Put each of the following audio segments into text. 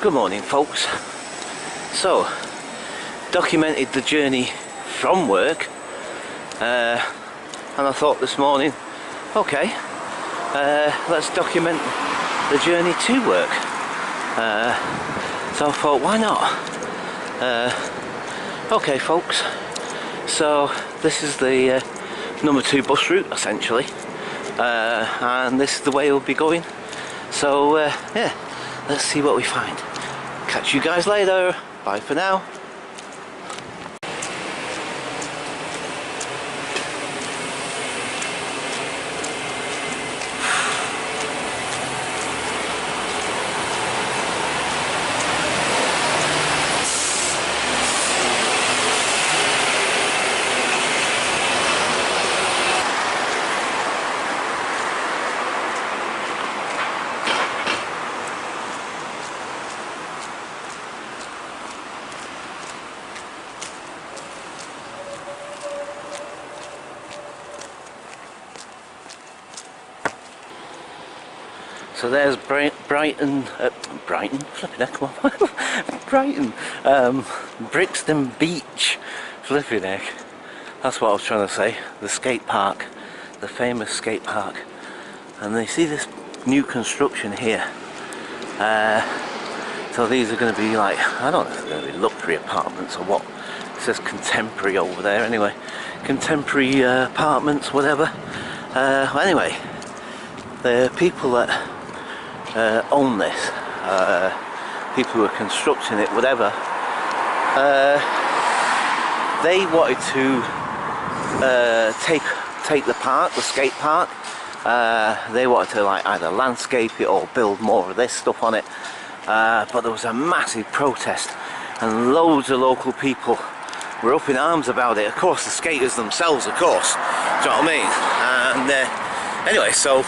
Good morning, folks. So, documented the journey from work, and I thought this morning, okay, let's document the journey to work. So I thought, why not? Okay, folks. So this is the number 2 bus route, essentially, and this is the way we'll be going. So yeah, let's see what we find. Catch you guys later. Bye for now. So there's Brighton, flipping heck, come on, Brighton, Brixton Beach, flipping heck, that's what I was trying to say, the skate park, the famous skate park. And you see this new construction here, so these are going to be like, I don't know if they're going to be luxury apartments or what, it says contemporary over there anyway, contemporary apartments, whatever. Anyway, the people that own this, people who are constructing it, whatever, they wanted to take the park, the skate park, they wanted to like either landscape it or build more of this stuff on it, but there was a massive protest and loads of local people were up in arms about it. Of course the skaters themselves, of course, do you know what I mean? And anyway, so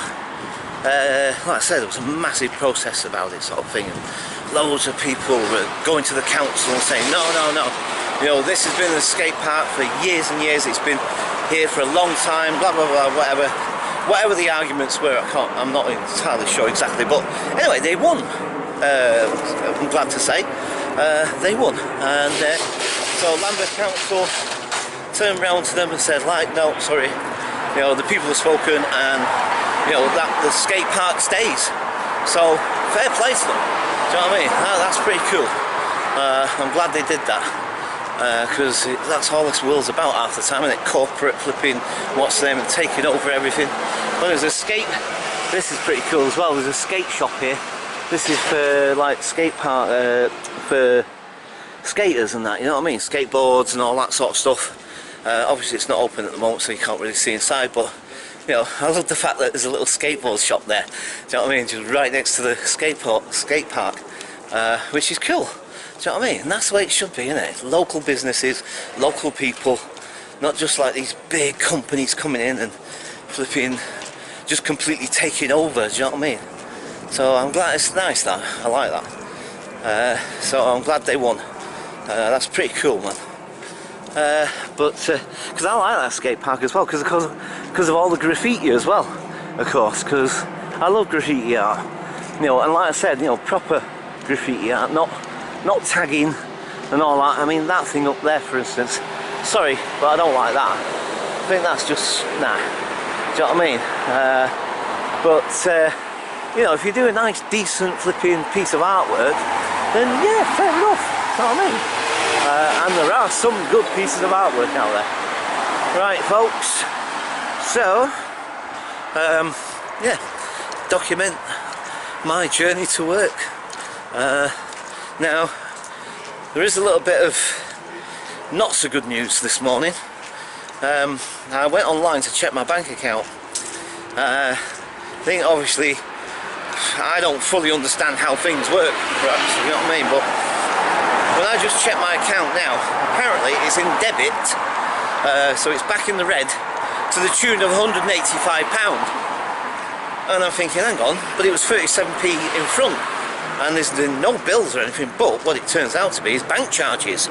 like I said, there was a massive protest about it, sort of thing, and loads of people were going to the council and saying no, you know, this has been a skate park for years and years, it's been here for a long time, blah blah blah, whatever the arguments were. I'm not entirely sure exactly, but anyway, they won. I'm glad to say they won, and so Lambeth Council turned round to them and said, like, no, sorry, you know, the people have spoken, and you know, that the skate park stays. So fair play to them. Do you know what I mean? That's pretty cool. I'm glad they did that, because that's all this world's about half the time, isn't it? Corporate flipping, what's them, and taking over everything. Well, there's a skate. This is pretty cool as well. There's a skate shop here. This is for like skate park, for skaters and that. You know what I mean? Skateboards and all that sort of stuff. Obviously, it's not open at the moment, so you can't really see inside, but you know, I love the fact that there's a little skateboard shop there. Do you know what I mean? Just right next to the skate park, which is cool. Do you know what I mean? And that's the way it should be, isn't it? Local businesses, local people, not just like these big companies coming in and flipping, just completely taking over. Do you know what I mean? So I'm glad, it's nice that, I like that. So I'm glad they won. That's pretty cool, man. But because I like that skate park as well, because of all the graffiti as well, of course, because I love graffiti art, you know, and like I said, you know, proper graffiti art, not tagging and all that. I mean, that thing up there, for instance, sorry, but I don't like that. I think that's just, nah, do you know what I mean? But you know, if you do a nice decent flipping piece of artwork, then yeah, fair enough, do you know what I mean? And there are some good pieces of artwork out there. Right, folks, so yeah, document my journey to work. Now, there is a little bit of not so good news this morning. I went online to check my bank account. I think obviously I don't fully understand how things work, perhaps, you know what I mean, but when I just checked my account now, apparently it's in debit, so it's back in the red to the tune of £185. And I'm thinking, hang on, but it was 37p in front, and there's no bills or anything, but what it turns out to be is bank charges.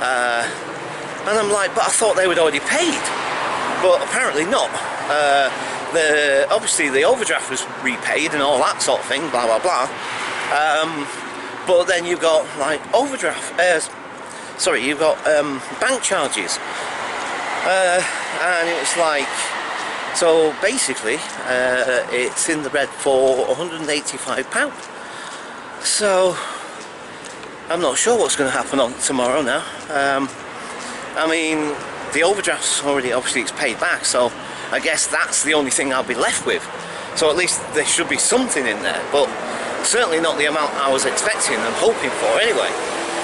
And I'm like, but I thought they were already paid, but apparently not. Obviously the overdraft was repaid and all that sort of thing, blah blah blah. but then you've got like overdraft, you've got bank charges, and it's like, so basically it's in the red for £185. So I'm not sure what's going to happen on tomorrow now. I mean, the overdraft's already, obviously it's paid back, so I guess that's the only thing I'll be left with. So at least there should be something in there, but certainly not the amount I was expecting and hoping for anyway.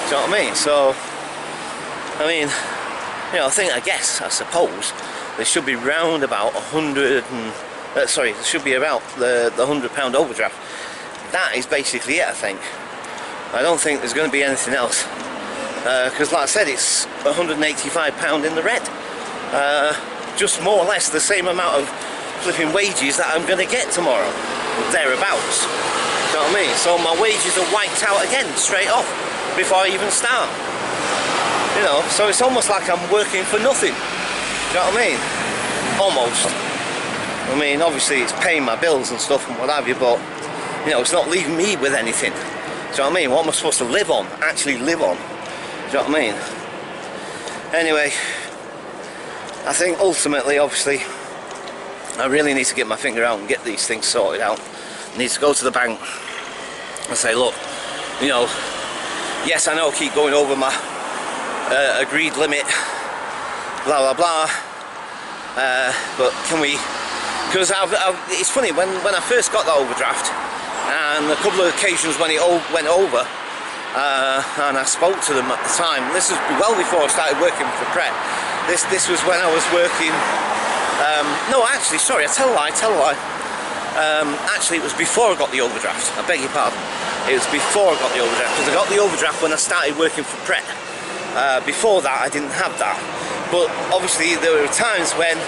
Do you know what I mean? So, I mean, you know, I suppose there should be round about 100 and, there should be about the £100 overdraft. That is basically it, I think. I don't think there's going to be anything else. Because like I said, it's £185 in the red. Just more or less the same amount of flipping wages that I'm going to get tomorrow. Thereabouts. You know what I mean? So my wages are wiped out again, straight off, before I even start. You know, so it's almost like I'm working for nothing. You know what I mean? Almost. I mean, obviously it's paying my bills and stuff and what have you, but, you know, it's not leaving me with anything. Do you know what I mean? What am I supposed to live on? Actually live on? Do you know what I mean? Anyway, I think ultimately, obviously, I really need to get my finger out and get these things sorted out. I need to go to the bank and say, look, you know, yes, I know I keep going over my agreed limit, blah blah blah, but can we, because it's funny, when I first got that overdraft, and a couple of occasions when it went over, and I spoke to them at the time, this was well before I started working for Pret. This was when I was working, no, actually, sorry, I tell a lie. Actually, it was before I got the overdraft. I beg your pardon. It was before I got the overdraft, because I got the overdraft when I started working for Pret. Before that, I didn't have that. But obviously, there were times when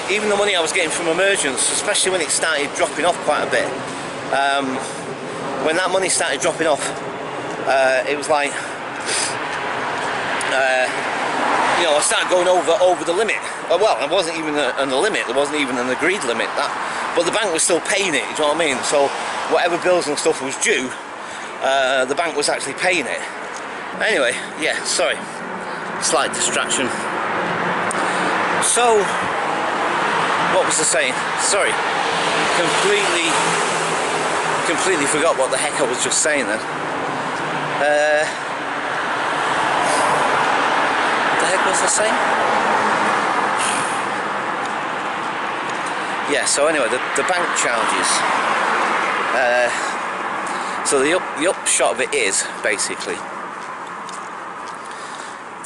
even the money I was getting from emergence, especially when it started dropping off quite a bit, when that money started dropping off, it was like, you know, I started going over the limit. Well, it wasn't even a limit, there wasn't even an agreed limit, but the bank was still paying it, do you know what I mean? So whatever bills and stuff was due, the bank was actually paying it. Anyway, yeah, sorry, slight distraction. So, what was I saying? Sorry, completely forgot what the heck I was just saying then. What the heck was I saying? Yeah, so anyway, the bank charges. So the upshot of it is, basically,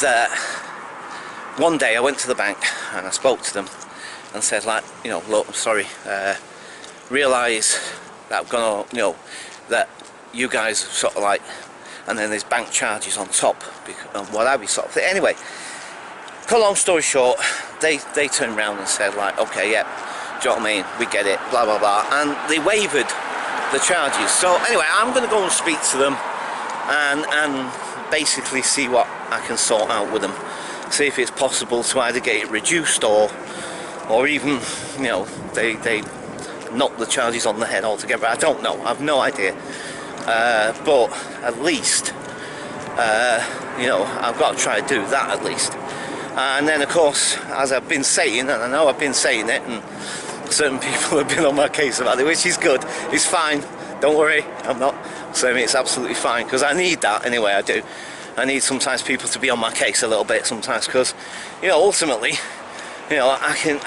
that one day I went to the bank and I spoke to them and said, like, you know, look, I'm sorry, realise that I'm gonna, you know, that you guys are sort of like, and then there's bank charges on top, and what have you, sort of thing. Anyway, cut a long story short, they turned around and said, like, okay, yeah, do you know what I mean, we get it, blah blah blah, and they waived the charges. So anyway, I'm going to go and speak to them and basically see what I can sort out with them, see if it's possible to either get it reduced or even, you know, they knock the charges on the head altogether. I don't know, I've no idea, but at least, you know, I've got to try to do that at least. And then of course, as I've been saying, and I know I've been saying it, and certain people have been on my case about it, which is good, it's fine, don't worry, I'm not saying it's absolutely fine, because I need that anyway. I do. I need sometimes people to be on my case a little bit sometimes, because, you know, ultimately, you know, I hate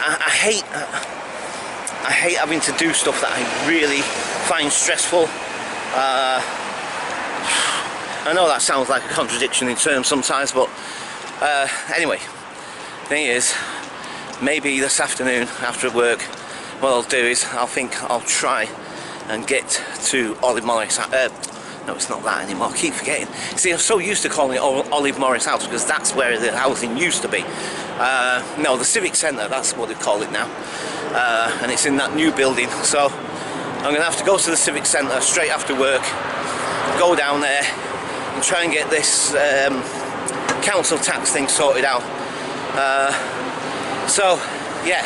having to do stuff that I really find stressful. I know that sounds like a contradiction in terms sometimes, but anyway, thing is, maybe this afternoon after work, what I'll do is I'll try and get to Olive Morris. No, it's not that anymore, I keep forgetting. See, I'm so used to calling it Olive Morris House, because that's where the housing used to be. No, the Civic Centre, that's what they call it now. And it's in that new building, so I'm going to have to go to the Civic Centre straight after work, go down there and try and get this council tax thing sorted out. So, yeah.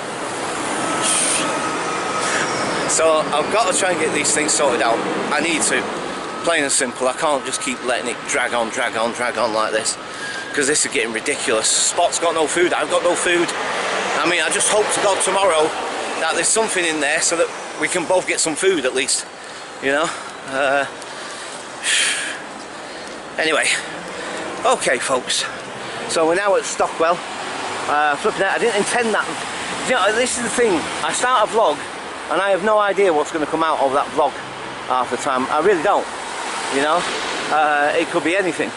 So I've got to try and get these things sorted out. I need to. Plain and simple. I can't just keep letting it drag on like this, because this is getting ridiculous. Spot's got no food, I've got no food. I mean, I just hope to God tomorrow that there's something in there so that we can both get some food at least, you know. Anyway, okay folks, so we're now at Stockwell. Flipping out, I didn't intend that. You know, this is the thing, I start a vlog and I have no idea what's going to come out of that vlog half the time. I really don't, you know. It could be anything.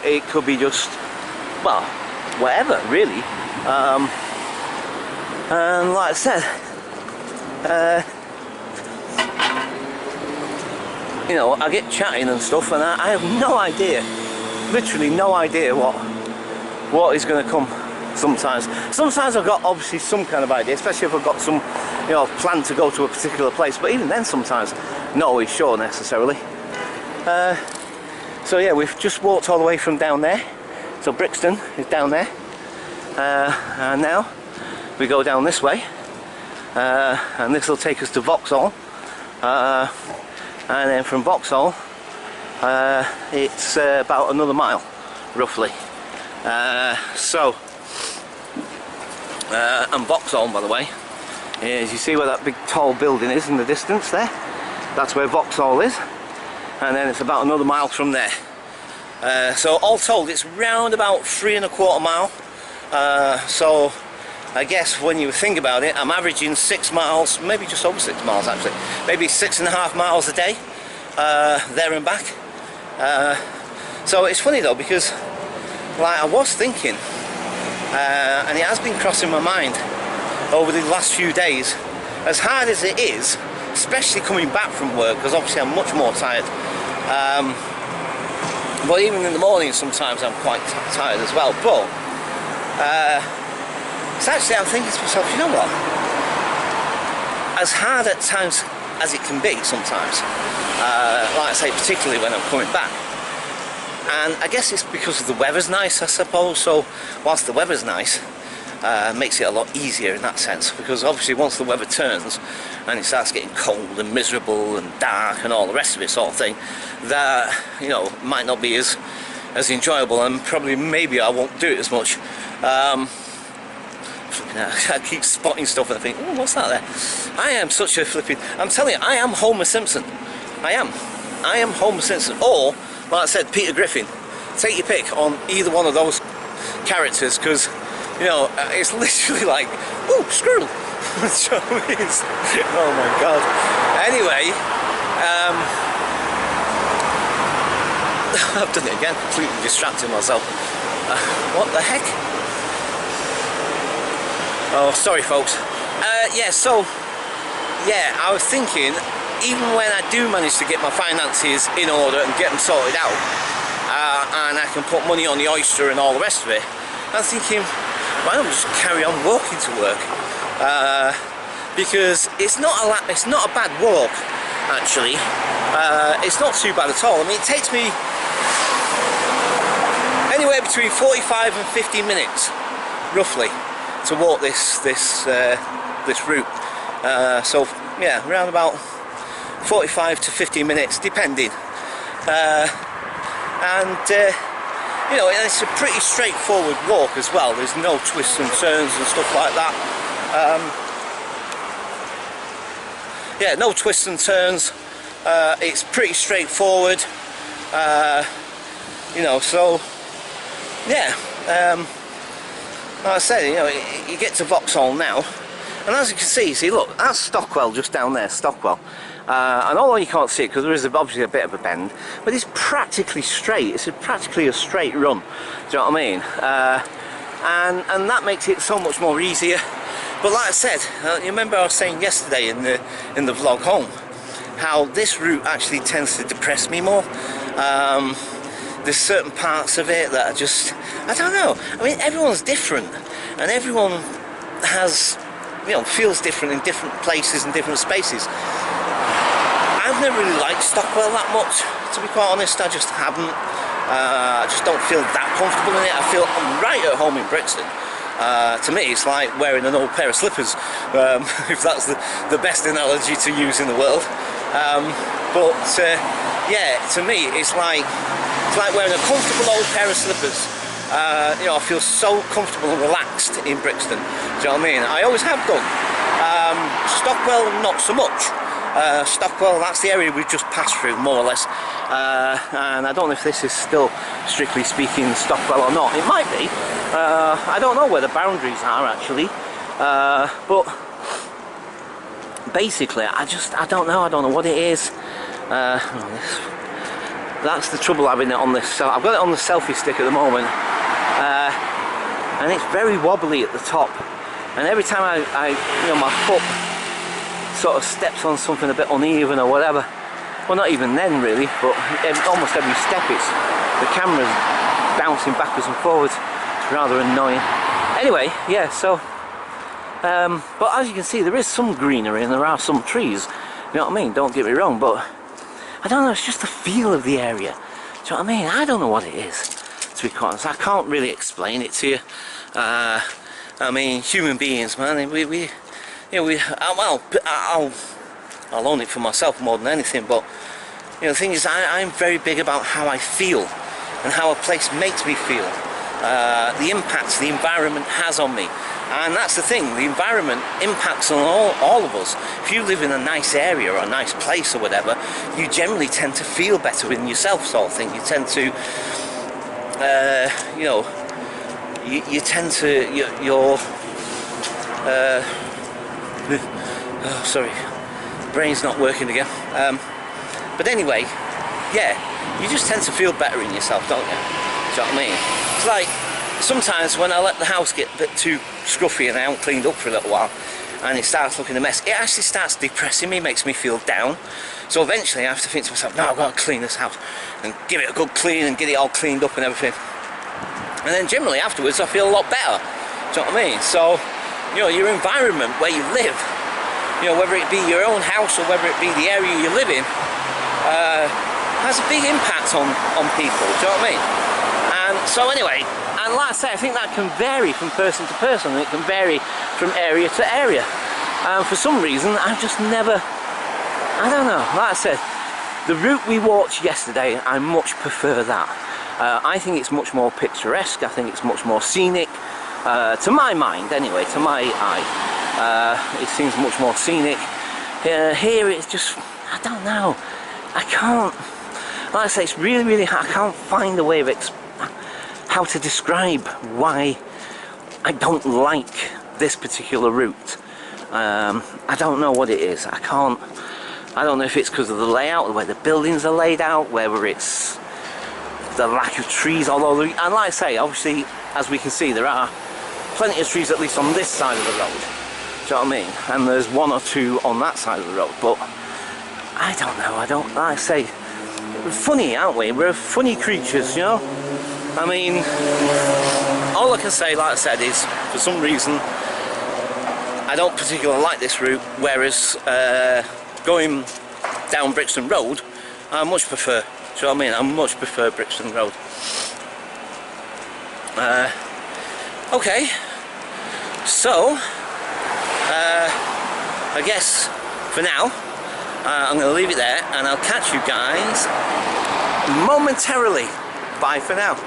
It could be just, well, whatever really. And like I said, you know, I get chatting and stuff, and I have no idea, literally no idea what is going to come. Sometimes I've got obviously some kind of idea, especially if I've got some, you know, plan to go to a particular place. But even then, sometimes not always sure necessarily. So yeah, we've just walked all the way from down there. So Brixton is down there, and now we go down this way, and this will take us to Vauxhall, and then from Vauxhall it's about another mile roughly. And Vauxhall, by the way, is, you see where that big tall building is in the distance there? That's where Vauxhall is, and then it's about another mile from there. So all told, it's round about 3¼ mile. So I guess when you think about it, I'm averaging 6 miles, maybe just over 6 miles actually, maybe 6½ miles a day, there and back. So it's funny though, because like I was thinking, and it has been crossing my mind over the last few days, as hard as it is, especially coming back from work, because obviously I'm much more tired, but even in the morning sometimes I'm quite tired as well. But so actually I'm thinking to myself, you know what, as hard at times as it can be sometimes, like I say, particularly when I'm coming back, and I guess it's because the weather's nice, I suppose. So whilst the weather's nice, makes it a lot easier in that sense, because obviously once the weather turns and it starts getting cold and miserable and dark and all the rest of it sort of thing, that, you know, might not be as enjoyable, and probably maybe I won't do it as much. I keep spotting stuff and I think, oh, what's that there? I am such a flipping, I'm telling you, I am Homer Simpson. I am Homer Simpson, or like I said, Peter Griffin. Take your pick on either one of those characters, because, you know, it's literally like, ooh, squirrel. So it's, oh my god. Anyway, I've done it again, completely distracting myself. What the heck? Oh, sorry folks. Yeah, so, yeah, I was thinking, even when I do manage to get my finances in order and get them sorted out, and I can put money on the oyster and all the rest of it, I'm thinking, why don't we just carry on walking to work? Because it's not a bad walk actually. It's not too bad at all. I mean, it takes me anywhere between 45 and 50 minutes roughly to walk this route. So yeah, around about 45 to 50 minutes depending, and you know, it's a pretty straightforward walk as well. There's no twists and turns and stuff like that. Yeah, no twists and turns. It's pretty straightforward, you know, so yeah, like I said, you know, you get to Vauxhall now, and as you can see, look, that's Stockwell just down there, Stockwell. And although you can't see it because there is obviously a bit of a bend, but it's practically straight. It's practically a straight run. Do you know what I mean? And that makes it so much more easier. But like I said, you remember I was saying yesterday in the vlog home how this route actually tends to depress me more. There's certain parts of it that are just, I don't know. I mean, everyone's different, and everyone has, you know, feels different in different places and different spaces. I've never really liked Stockwell that much, to be quite honest. I just haven't. I just don't feel that comfortable in it. I feel I'm right at home in Brixton. To me, it's like wearing an old pair of slippers, if that's the best analogy to use in the world. But yeah, to me, it's like wearing a comfortable old pair of slippers. You know, I feel so comfortable and relaxed in Brixton. Do you know what I mean? I always have done. Stockwell, not so much. Stockwell, that's the area we've just passed through, more or less. And I don't know if this is still, strictly speaking, Stockwell or not. It might be. I don't know where the boundaries are, actually. But basically, I don't know what it is. That's the trouble having it on this. I've got it on the selfie stick at the moment. And it's very wobbly at the top. And every time I you know, my foot sort of steps on something a bit uneven or whatever, well, not even then really, but almost every step the camera's bouncing backwards and forwards. It's rather annoying. Anyway, yeah, so but as you can see, there is some greenery and there are some trees, you know what I mean, don't get me wrong, but I don't know, it's just the feel of the area. Do you know what I mean? I don't know what it is, to be quite honest. I can't really explain it to you. I mean, human beings, man, we you know, well, I'll own it for myself more than anything, but you know, the thing is, I'm very big about how I feel and how a place makes me feel, the impacts the environment has on me. And that's the thing, the environment impacts on all of us. If you live in a nice area or a nice place or whatever, you generally tend to feel better within yourself, sort of thing. You tend to, you know, you tend to, oh, sorry, brain's not working again. But anyway, yeah, you just tend to feel better in yourself, don't you? Do you know what I mean? It's like, sometimes when I let the house get a bit too scruffy and I haven't cleaned up for a little while and it starts looking a mess, it actually starts depressing me, makes me feel down. So eventually I have to think to myself, no, I've got to clean this house and give it a good clean and get it all cleaned up and everything. And then generally afterwards I feel a lot better. Do you know what I mean? So, you know, your environment where you live, you know, whether it be your own house or whether it be the area you live in, has a big impact on people. Do you know what I mean? And so anyway, and like I say, I think that can vary from person to person, and it can vary from area to area. For some reason, I've just never, I don't know, like I said, the route we walked yesterday, I much prefer that. I think it's much more picturesque, I think it's much more scenic, to my mind anyway, to my eye. It seems much more scenic. Here it's just, I don't know, I can't, like I say, it's really hard. I can't find a way of how to describe why I don't like this particular route. I don't know what it is. I don't know if it's because of the layout, the way the buildings are laid out, whether it's the lack of trees, although, and like I say, obviously, as we can see, there are plenty of trees at least on this side of the road. Do you know what I mean? And there's one or two on that side of the road, but I don't know, like I say, we're funny, aren't we? We're funny creatures, you know? I mean, all I can say, like I said, is for some reason I don't particularly like this route, whereas going down Brixton Road I much prefer. Do you know what I mean? I much prefer Brixton Road. Okay, so I guess for now I'm going to leave it there, and I'll catch you guys momentarily. Bye for now.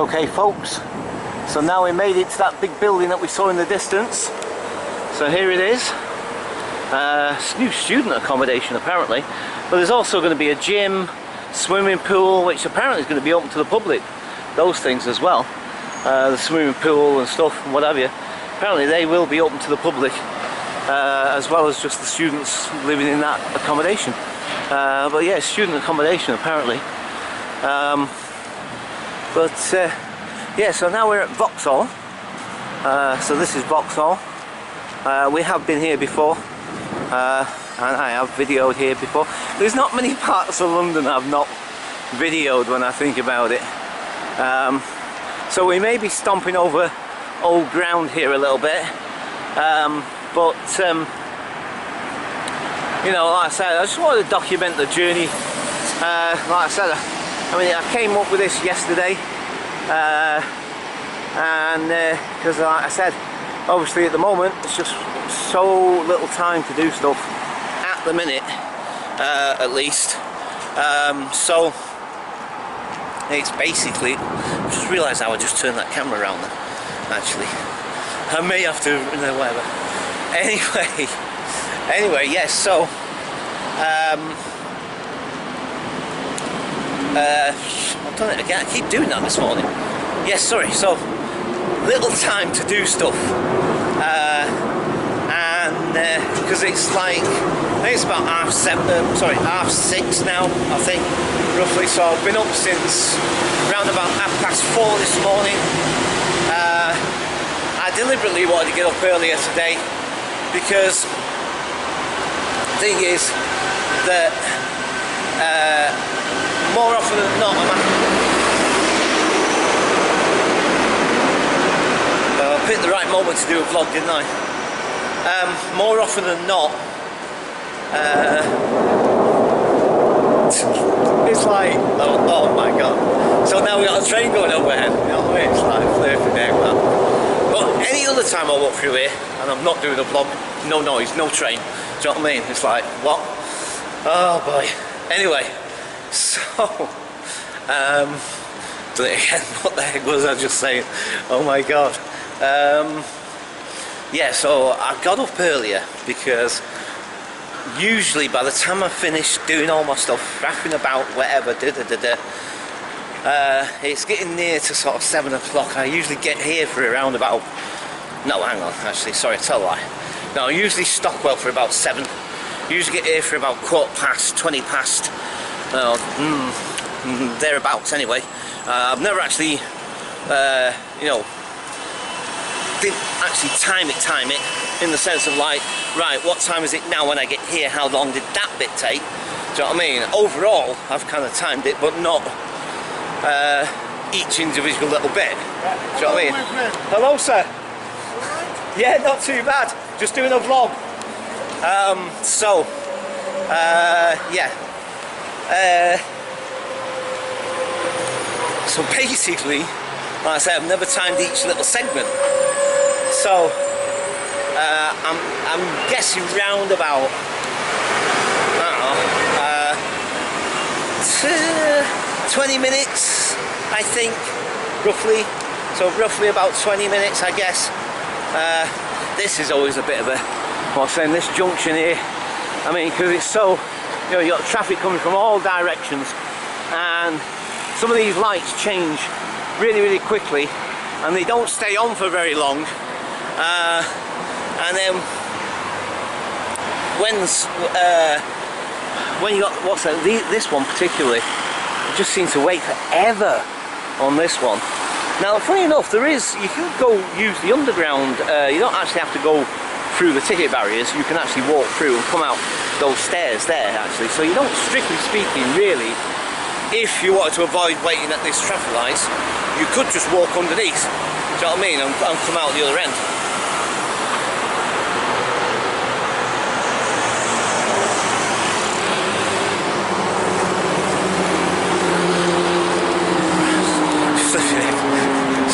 Okay folks, so now we made it to that big building that we saw in the distance. So here it is. New student accommodation apparently, but there's also going to be a gym, swimming pool, which apparently is going to be open to the public, those things as well. The swimming pool and stuff and what have you, apparently they will be open to the public, as well as just the students living in that accommodation. But yeah, student accommodation apparently. Yeah, so now we're at Vauxhall. So this is Vauxhall. We have been here before, and I have videoed here before. There's not many parts of London I've not videoed when I think about it. So we may be stomping over old ground here a little bit, but you know, like I said, I just wanted to document the journey. Like I said, I mean, I came up with this yesterday, and because like I said, obviously at the moment it's just so little time to do stuff at the minute, at least. So it's basically, I just realised I would just turn that camera around then, actually. I may have to, whatever. Anyway, yes, so I've done it again, I keep doing that this morning. Yes, sorry, so little time to do stuff, and because it's like, I think it's about half 6 now, I think, roughly. So I've been up since around about 4:30 this morning. I deliberately wanted to get up earlier today because the thing is that more often than not I picked the right moment to do a vlog, didn't I? More often than not, it's like, oh my god. So now we got a train going overhead, you know what I mean? It's like flipping out, man. But any other time I walk through here and I'm not doing a vlog, no noise, no train. Do you know what I mean? It's like, what? Oh boy. Anyway, so do it again. What the heck was I just saying? Oh my god. Yeah, so I got up earlier because usually by the time I finish doing all my stuff, faffing about, whatever, it's getting near to sort of 7 o'clock. I usually get here for around about, no, hang on, actually, sorry, tell a lie. No, I usually Stockwell for about 7. Usually get here for about 20 past, thereabouts anyway. I've never actually, you know, didn't actually time it in the sense of like, right, what time is it now when I get here, how long did that bit take? Do you know what I mean? Overall, I've kind of timed it, but not each individual little bit. Do you know what I mean? Hello, sir. Yeah, not too bad. Just doing a vlog. Yeah. So basically, like I said, I've never timed each little segment. So I'm guessing round about, I don't know, 20 minutes, I think, roughly. So roughly about 20 minutes, I guess. This is always a bit of a, well, I'm saying this junction here, I mean, because it's so, you know, you got traffic coming from all directions, and some of these lights change really, really quickly, and they don't stay on for very long. And then when you got, what's that, this one particularly, it just seems to wait forever on this one. Now, funny enough, there is, you can go use the underground, you don't actually have to go through the ticket barriers, you can actually walk through and come out those stairs there, actually. So you don't, strictly speaking, really, if you wanted to avoid waiting at these traffic lights, you could just walk underneath, do you know what I mean, and come out the other end.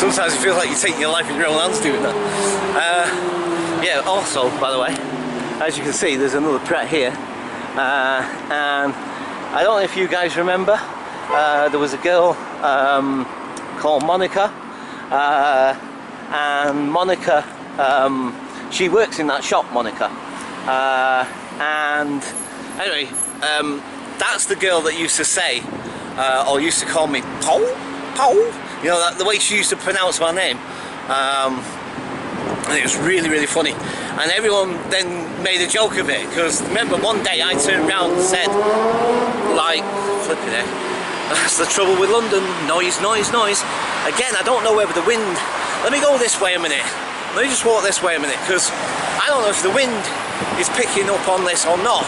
Sometimes you feel like you're taking your life in your own hands doing that. Yeah, also, by the way, as you can see, there's another Pret here. And I don't know if you guys remember, there was a girl a called Monica, and Monica, she works in that shop, Monica, and anyway, that's the girl that used to say, or used to call me Paul, you know, that, the way she used to pronounce my name. And it was really funny, and everyone then made a joke of it, because remember one day I turned around and said, like, flipping it, that's the trouble with London, noise. Again, I don't know whether the wind, let me go this way a minute, let me just walk this way a minute, because I don't know if the wind is picking up on this or not,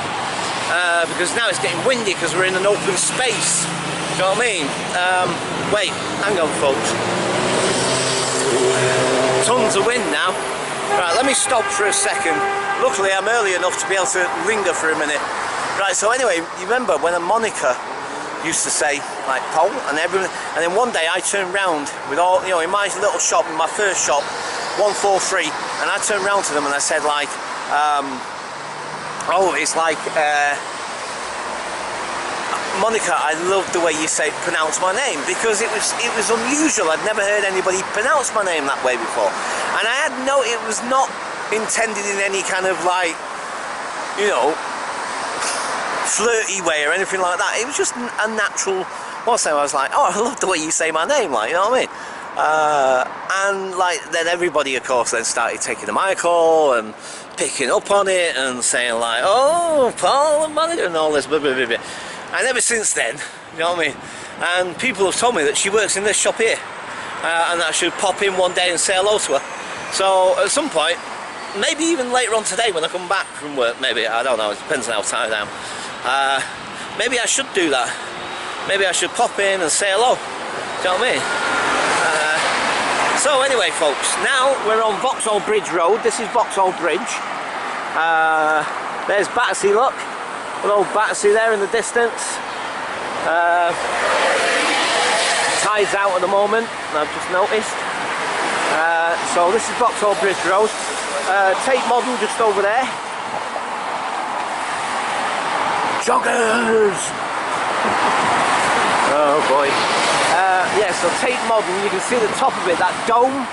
because now it's getting windy because we're in an open space, do you know what I mean? Wait, hang on folks. Tons of wind now. Right, let me stop for a second. Luckily I'm early enough to be able to linger for a minute. Right, so anyway, you remember when a Monica used to say, like, Paul, and everyone, and then one day I turned round with all, you know, in my little shop, in my first shop, 143, and I turned round to them and I said, like, oh, it's like, Monica, I love the way you pronounce my name, because it was unusual. I'd never heard anybody pronounce my name that way before, and I had it was not intended in any kind of, like, you know, flirty way or anything like that. It was just a natural. One time I was like, oh, I love the way you say my name, like, you know what I mean? And like then everybody, of course, then started taking the mic call and picking up on it and saying, like, oh, Paul and Monica and all this, blah, blah, blah, blah. And ever since then, you know what I mean, and people have told me that she works in this shop here, and that I should pop in one day and say hello to her. So at some point, maybe even later on today when I come back from work, maybe, I don't know, it depends on how tired I am, maybe I should do that. Maybe I should pop in and say hello, do you know what I mean? So anyway folks, now we're on Vauxhall Bridge Road. This is Vauxhall Bridge. There's Battersea, look. Good old Battersea there in the distance. Tide's out at the moment, I've just noticed. So this is Vauxhall Bridge Road. Tate Modern just over there. Joggers! Oh boy. Yeah, so Tate Modern, you can see the top of it, that dome.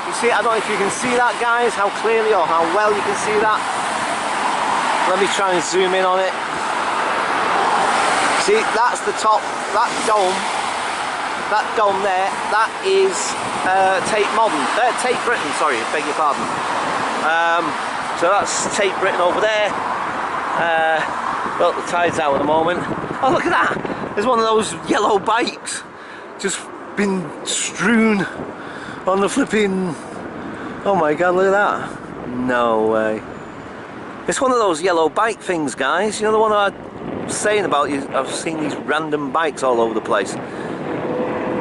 You see, I don't know if you can see that, guys, how clearly or how well you can see that. Let me try and zoom in on it. See, that's the top, that dome there, that is Tate Modern, Tate Britain, sorry, beg your pardon. So that's Tate Britain over there. Well, the tide's out at the moment. Oh, look at that! There's one of those yellow bikes just been strewn on the flipping... Oh my god, look at that. No way. It's one of those yellow bike things, guys. You know the one I was saying about? I've seen these random bikes all over the place.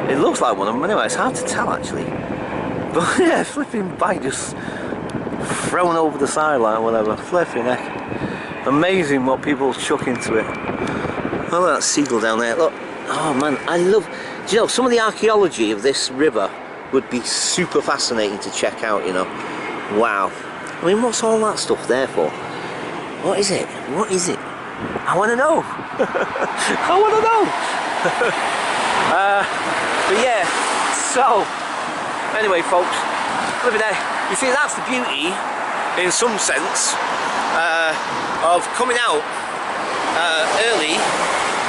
It looks like one of them anyway, it's hard to tell actually. But yeah, flipping bike just thrown over the sideline or whatever. Flipping heck. Amazing what people chuck into it. Oh, look at that seagull down there, look. Oh man, I love... Do you know, some of the archaeology of this river would be super fascinating to check out, you know. Wow. I mean, what's all that stuff there for? What is it? What is it? I want to know. I want to know. But yeah, so anyway folks, look at there. You see, that's the beauty, in some sense, of coming out early,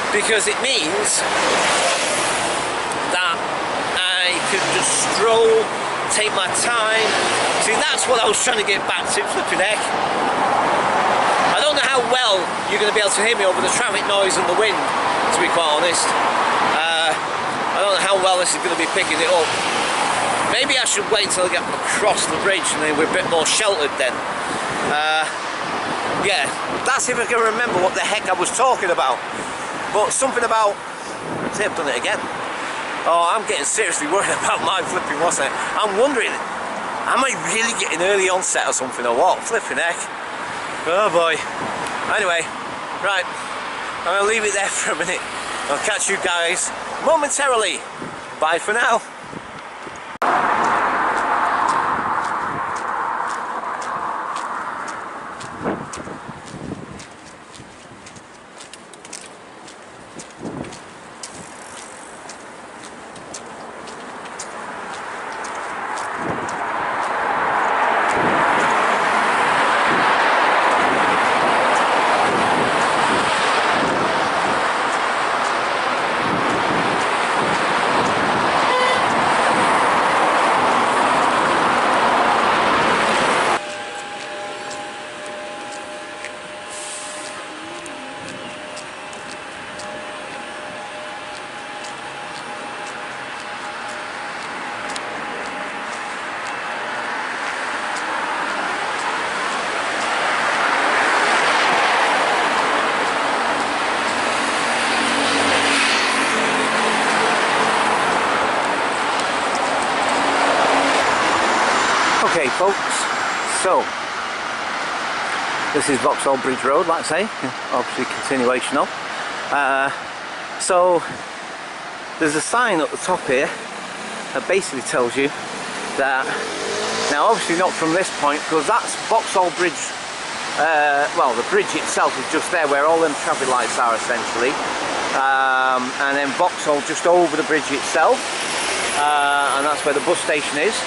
because it means that I could just stroll, take my time. See, that's what I was trying to get back to, flipping heck. I don't know how well you're going to be able to hear me over the traffic noise and the wind, to be quite honest. I don't know how well this is going to be picking it up. Maybe I should wait until I get across the bridge and then we're a bit more sheltered then. Yeah, that's if I can remember what the heck I was talking about. But something about... See, I've done it again. Oh, I'm getting seriously worried about my flipping what's it. I'm wondering, am I really getting early onset or something or what? Flipping heck. Oh boy. Anyway, right, I'm going to leave it there for a minute. I'll catch you guys momentarily. Bye for now. folks, so this is Vauxhall Bridge Road, like I say, obviously continuation of. So there's a sign at the top here that basically tells you that, now obviously not from this point, because that's Vauxhall Bridge, well, the bridge itself is just there where all them traffic lights are essentially, and then Vauxhall just over the bridge itself, and that's where the bus station is.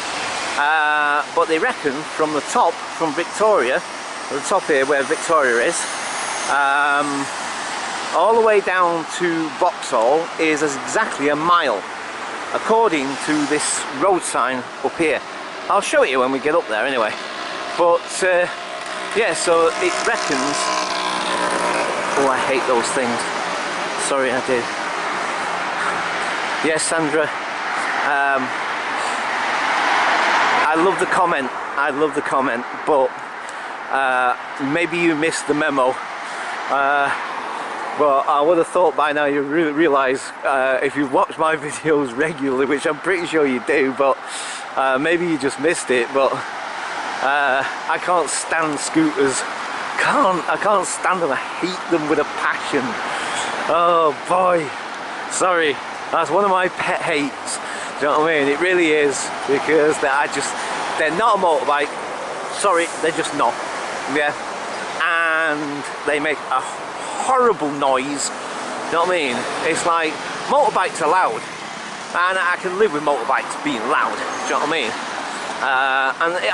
But they reckon from the top, from Victoria, the top here where Victoria is, all the way down to Vauxhall is exactly a mile, according to this road sign up here. I'll show it you when we get up there anyway. But yeah, so it reckons, oh, I hate those things, sorry I did. Yes, Sandra, I love the comment, but maybe you missed the memo. But I would have thought by now you realise, if you've watched my videos regularly, which I'm pretty sure you do, but maybe you just missed it. But I can't stand scooters. I can't stand them. I hate them with a passion. Oh boy, sorry, that's one of my pet hates. Do you know what I mean? It really is, because they're not a motorbike. Sorry, they're just not. Yeah, and they make a horrible noise. You know what I mean? It's like, motorbikes are loud, and I can live with motorbikes being loud. Do you know what I mean?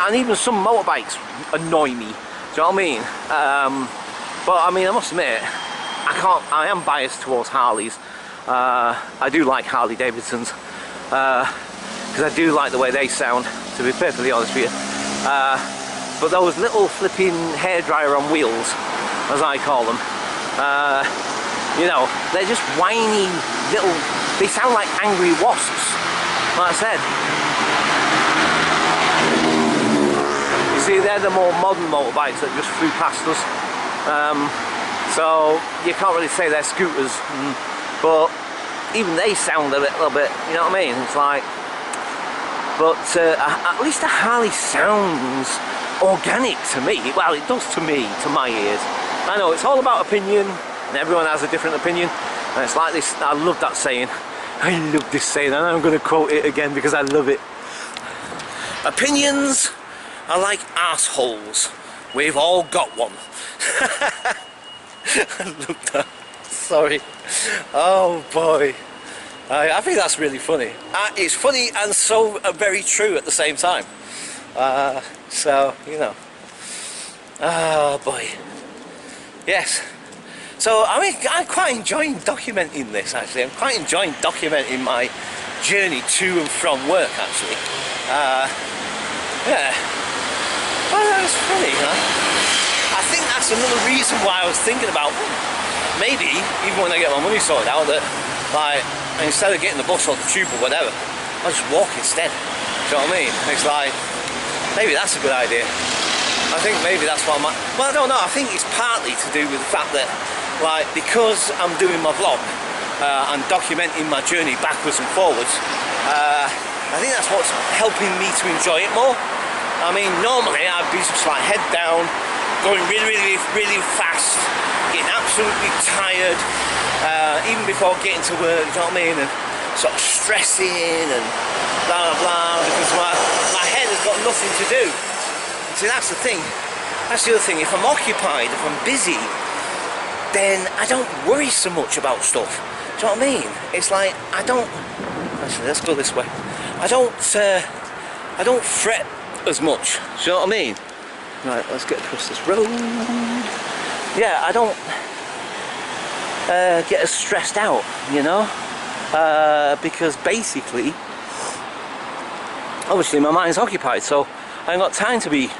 And even some motorbikes annoy me. Do you know what I mean? But I mean, I must admit, I am biased towards Harleys. I do like Harley Davidsons, because I do like the way they sound, to be perfectly honest with you. But those little flipping hairdryer on wheels, as I call them, you know, they're just whiny little, they sound like angry wasps, like I said. You see, they're the more modern motorbikes that just flew past us. So you can't really say they're scooters, but even they sound a little bit, you know what I mean? It's like, but at least a Harley sounds organic to me. Well, it does to me, to my ears. I know it's all about opinion, and everyone has a different opinion, and it's like this. I love that saying. I love this saying, and I'm going to quote it again because I love it. Opinions are like assholes. We've all got one. I love that. Sorry. Oh boy. I think that's really funny. It's funny and so very true at the same time. So, you know. Oh boy. Yes. So, I mean, I'm quite enjoying documenting this, actually. I'm quite enjoying documenting my journey to and from work, actually. Yeah. Well, that's funny, huh? I think that's another reason why I was thinking about, maybe, even when I get my money sorted out, that, like, instead of getting the bus or the tube or whatever, I'll just walk instead. Do you know what I mean? It's like, maybe that's a good idea. I think maybe that's what I might, well, I don't know, I think it's partly to do with the fact that, like, because I'm doing my vlog and documenting my journey backwards and forwards, I think that's what's helping me to enjoy it more. I mean, normally I'd be just like head down, going really fast, getting absolutely tired, even before getting to work, you know what I mean, and sort of stressing and blah blah, because my head has got nothing to do. See, that's the thing. That's the other thing. If I'm occupied, if I'm busy, then I don't worry so much about stuff. Do you know what I mean? It's like I don't. Actually, let's go this way. I don't fret as much. Do you know what I mean? Right, let's get across this road. Yeah, I don't get as stressed out, you know, because basically, obviously, my mind's occupied, so I ain't got time to be,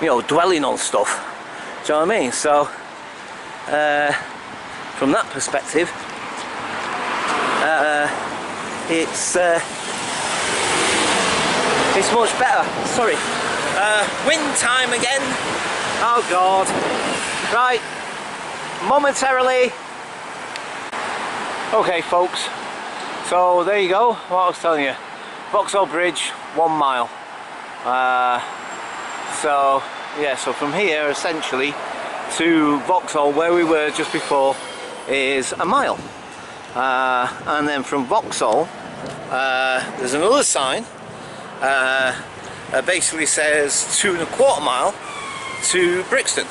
you know, dwelling on stuff. Do you know what I mean? So, from that perspective, it's much better. Sorry. Wind time again. Oh God. Right. Momentarily. Okay, folks. So there you go. What I was telling you. Vauxhall Bridge, 1 mile. So yeah, so from here essentially to Vauxhall, where we were just before, is a mile. And then from Vauxhall, there's another sign that basically says 2¼ mile to Brixton.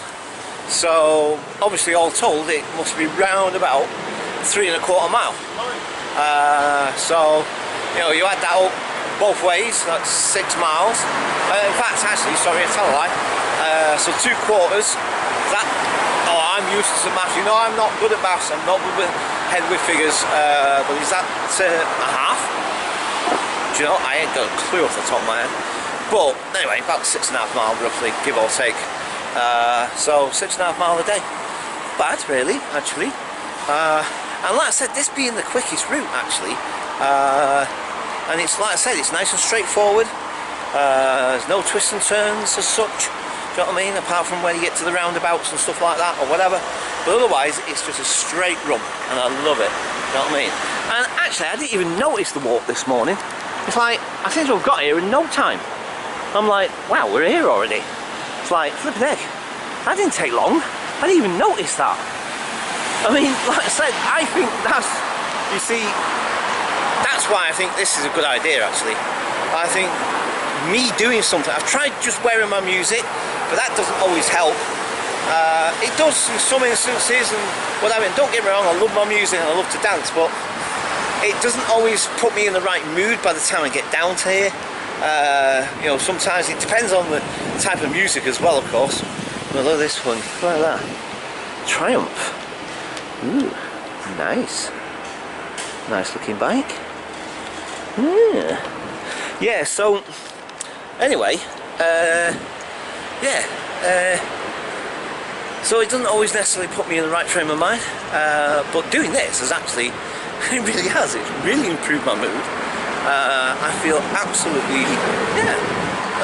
So obviously, all told, it must be round about 3¼ mile. So you know, you add that up both ways, that's 6 miles. In fact, actually, sorry, I tell a lie. So 2/4. That. Oh, I'm used to some maths. You know, I'm not good at maths. I'm not good with figures. But is that a half? Do you know? I ain't got a clue off the top of my head. But anyway, about 6½ mile roughly, give or take. So 6½ mile a day. Bad, really, actually. And like I said, this being the quickest route, actually. And it's like I said, it's nice and straightforward. There's no twists and turns as such. Do you know what I mean? Apart from when you get to the roundabouts and stuff like that, or whatever. But otherwise, it's just a straight run, and I love it. Do you know what I mean? And actually, I didn't even notice the walk this morning. It's like, I seem to have got here in no time. I'm like, wow, we're here already. It's like, flipping heck, that didn't take long. I didn't even notice that. I mean, like I said, I think that's, you see, that's why I think this is a good idea, actually. I think me doing something, I've tried just wearing my music, but that doesn't always help. It does in some instances and whatever, and don't get me wrong, I love my music and I love to dance, but it doesn't always put me in the right mood by the time I get down to here. You know, sometimes it depends on the type of music as well, of course. But look at this one, look at that. Triumph. Ooh, nice. Nice looking bike. Yeah, so anyway, so it doesn't always necessarily put me in the right frame of mind, but doing this has actually, it really has, it's really improved my mood. I feel absolutely,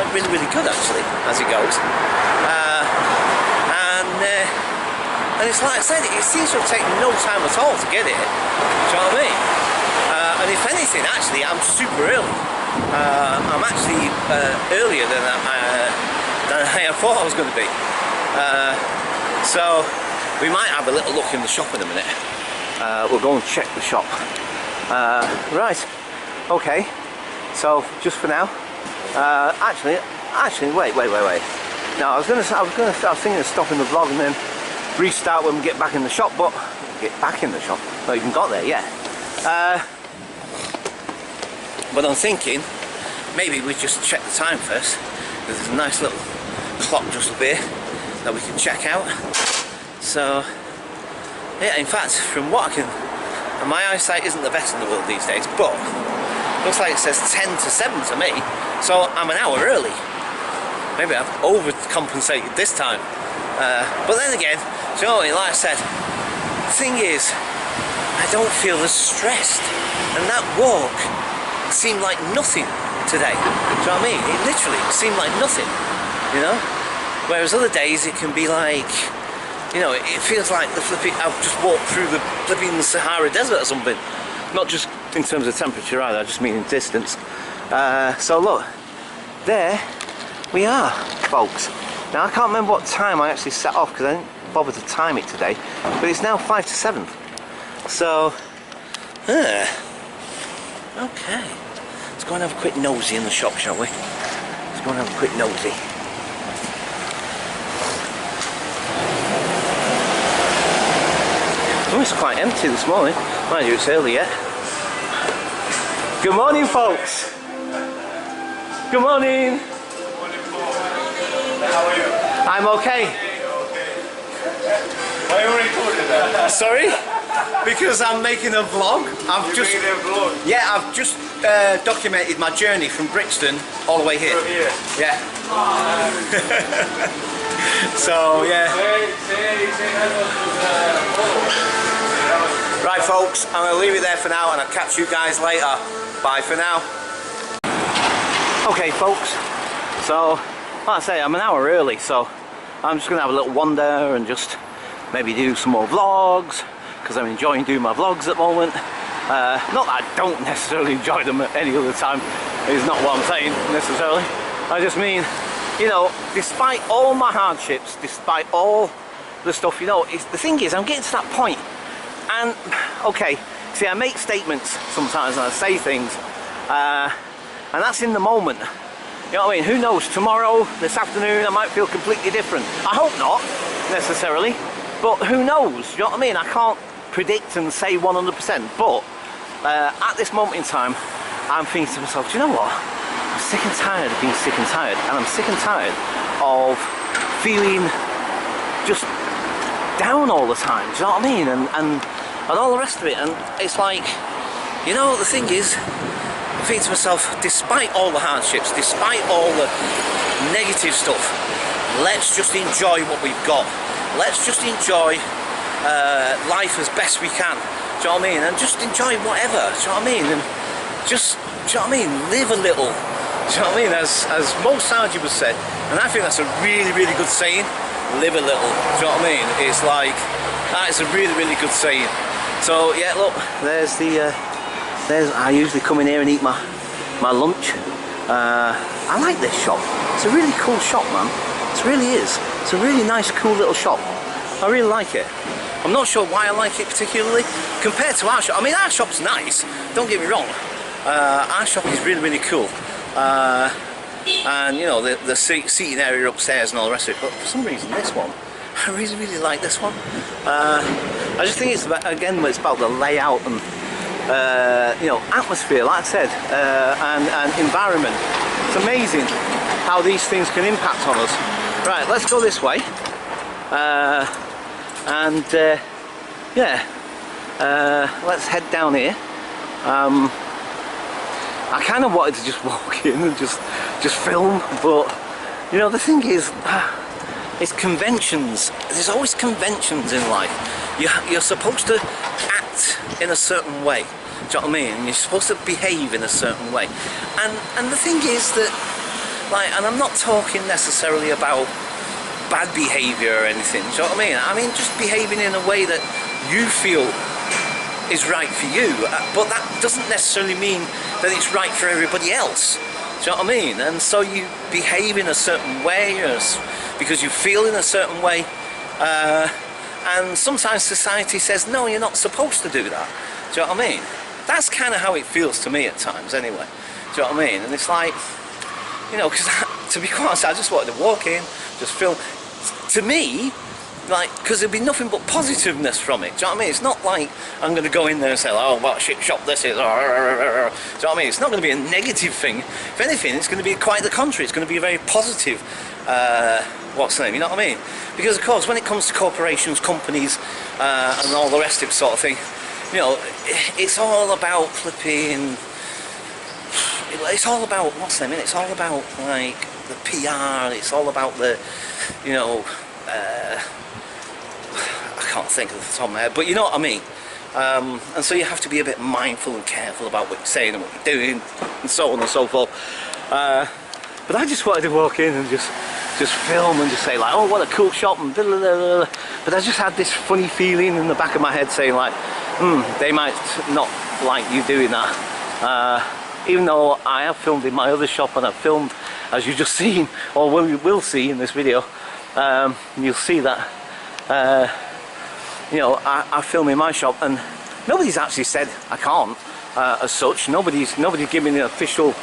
really, really good actually, as it goes. And it's like I said, it seems to have taken no time at all to get here. Do you know what I mean? And if anything, actually, I'm super early. I'm actually earlier than I thought I was going to be. So we might have a little look in the shop in a minute. We'll go and check the shop. Right. Okay. So just for now. Actually, wait. No, I was thinking of stopping the vlog and then restart when we get back in the shop, but get back in the shop. Not even got there yet. But I'm thinking maybe we just check the time first. There's a nice little clock just up here that we can check out. So yeah, in fact, from what I can, and my eyesight isn't the best in the world these days, but looks like it says 10 to 7 to me, so I'm an hour early. Maybe I've overcompensated this time. But then again, you know, like I said, the thing is, I don't feel as stressed, and that walk seemed like nothing today. Do you know what I mean? It literally seemed like nothing, you know? Whereas other days it can be like, you know, it feels like the flipping, I've just walked through the flipping Sahara Desert or something. Not just in terms of temperature either, I just mean in distance. So look, there we are, folks. Now I can't remember what time I actually set off because I didn't bother to time it today, but it's now 5 to 7. So, okay. Let's go and have a quick nosy in the shop, shall we? Let's go and have a quick nosy. Oh, it's quite empty this morning. Mind you, it's early yet. Good morning, folks. Good morning. How are you? I'm okay. Why are you recording that? Sorry? Because I'm making a vlog. I've just documented my journey from Brixton all the way here. Yeah. So yeah. Right, folks, I'm going to leave it there for now and I'll catch you guys later. Bye for now. Okay, folks, so like I say, I'm an hour early, so I'm just going to have a little wander and just maybe do some more vlogs, because I'm enjoying doing my vlogs at the moment. Not that I don't necessarily enjoy them at any other time, is not what I'm saying necessarily. I just mean you know, despite all my hardships, despite all the stuff, you know, the thing is, I'm getting to that point, and okay, see, I make statements sometimes and I say things, and that's in the moment. You know what I mean? Who knows? Tomorrow, this afternoon, I might feel completely different. I hope not necessarily, but who knows? You know what I mean? I can't predict and say 100%, but at this moment in time, I'm thinking to myself, do you know what? I'm sick and tired of being sick and tired, and I'm sick and tired of feeling just down all the time, do you know what I mean? And all the rest of it, and it's like, you know, the thing is, I'm thinking to myself, despite all the hardships, despite all the negative stuff, let's just enjoy what we've got. Let's just enjoy life as best we can, do you know what I mean? And just enjoy whatever, do you know what I mean? And just, do you know what I mean? Live a little, do you know what I mean? As Mo Sargent was said, and I think that's a really, really good saying, live a little, do you know what I mean? It's like, that is a really, really good saying. So yeah, look, there's the, I usually come in here and eat my lunch. I like this shop. It's a really cool shop, man. It really is. It's a really nice, cool little shop. I really like it. I'm not sure why I like it particularly compared to our shop. I mean, our shop's nice, don't get me wrong. Our shop is really, really cool. And you know, the seating area upstairs and all the rest of it, but for some reason this one, I really, really like this one. I just think it's about, again, it's about the layout and you know, atmosphere, like I said, and environment. It's amazing how these things can impact on us. Right, let's go this way, and yeah, let's head down here. I kind of wanted to just walk in and just film, but you know, the thing is, it's conventions. There's always conventions in life. You're supposed to act in a certain way. Do you know what I mean? You're supposed to behave in a certain way. And the thing is that, like, and I'm not talking necessarily about bad behaviour or anything, do you know what I mean? I mean, just behaving in a way that you feel is right for you, but that doesn't necessarily mean that it's right for everybody else. Do you know what I mean? And so you behave in a certain way because you feel in a certain way, and sometimes society says, no, you're not supposed to do that. Do you know what I mean? That's kind of how it feels to me at times anyway. Do you know what I mean? And it's like, you know, because to be quite honest, I just wanted to walk in, just film. To me, like, because there'd be nothing but positiveness from it. Do you know what I mean? It's not like I'm going to go in there and say, oh, what a shit shop this is. Do you know what I mean? It's not going to be a negative thing. If anything, it's going to be quite the contrary. It's going to be a very positive, what's the name, you know what I mean? Because of course, when it comes to corporations, companies, and all the rest of it sort of thing, you know, it's all about flipping, it's all about, what's the name, it's all about, like, the PR, it's all about the, you know, I can't think of the top of my head, but you know what I mean. And so you have to be a bit mindful and careful about what you're saying and what you're doing, and so on and so forth. But I just wanted to walk in and just film and just say, like, oh, what a cool shop, and blah, blah, blah, blah. But I just had this funny feeling in the back of my head saying, like, they might not like you doing that. Even though I have filmed in my other shop, and I've filmed, as you just seen, or will see in this video, you'll see that you know, I film in my shop, and nobody's actually said I can't as such. Nobody's given me an official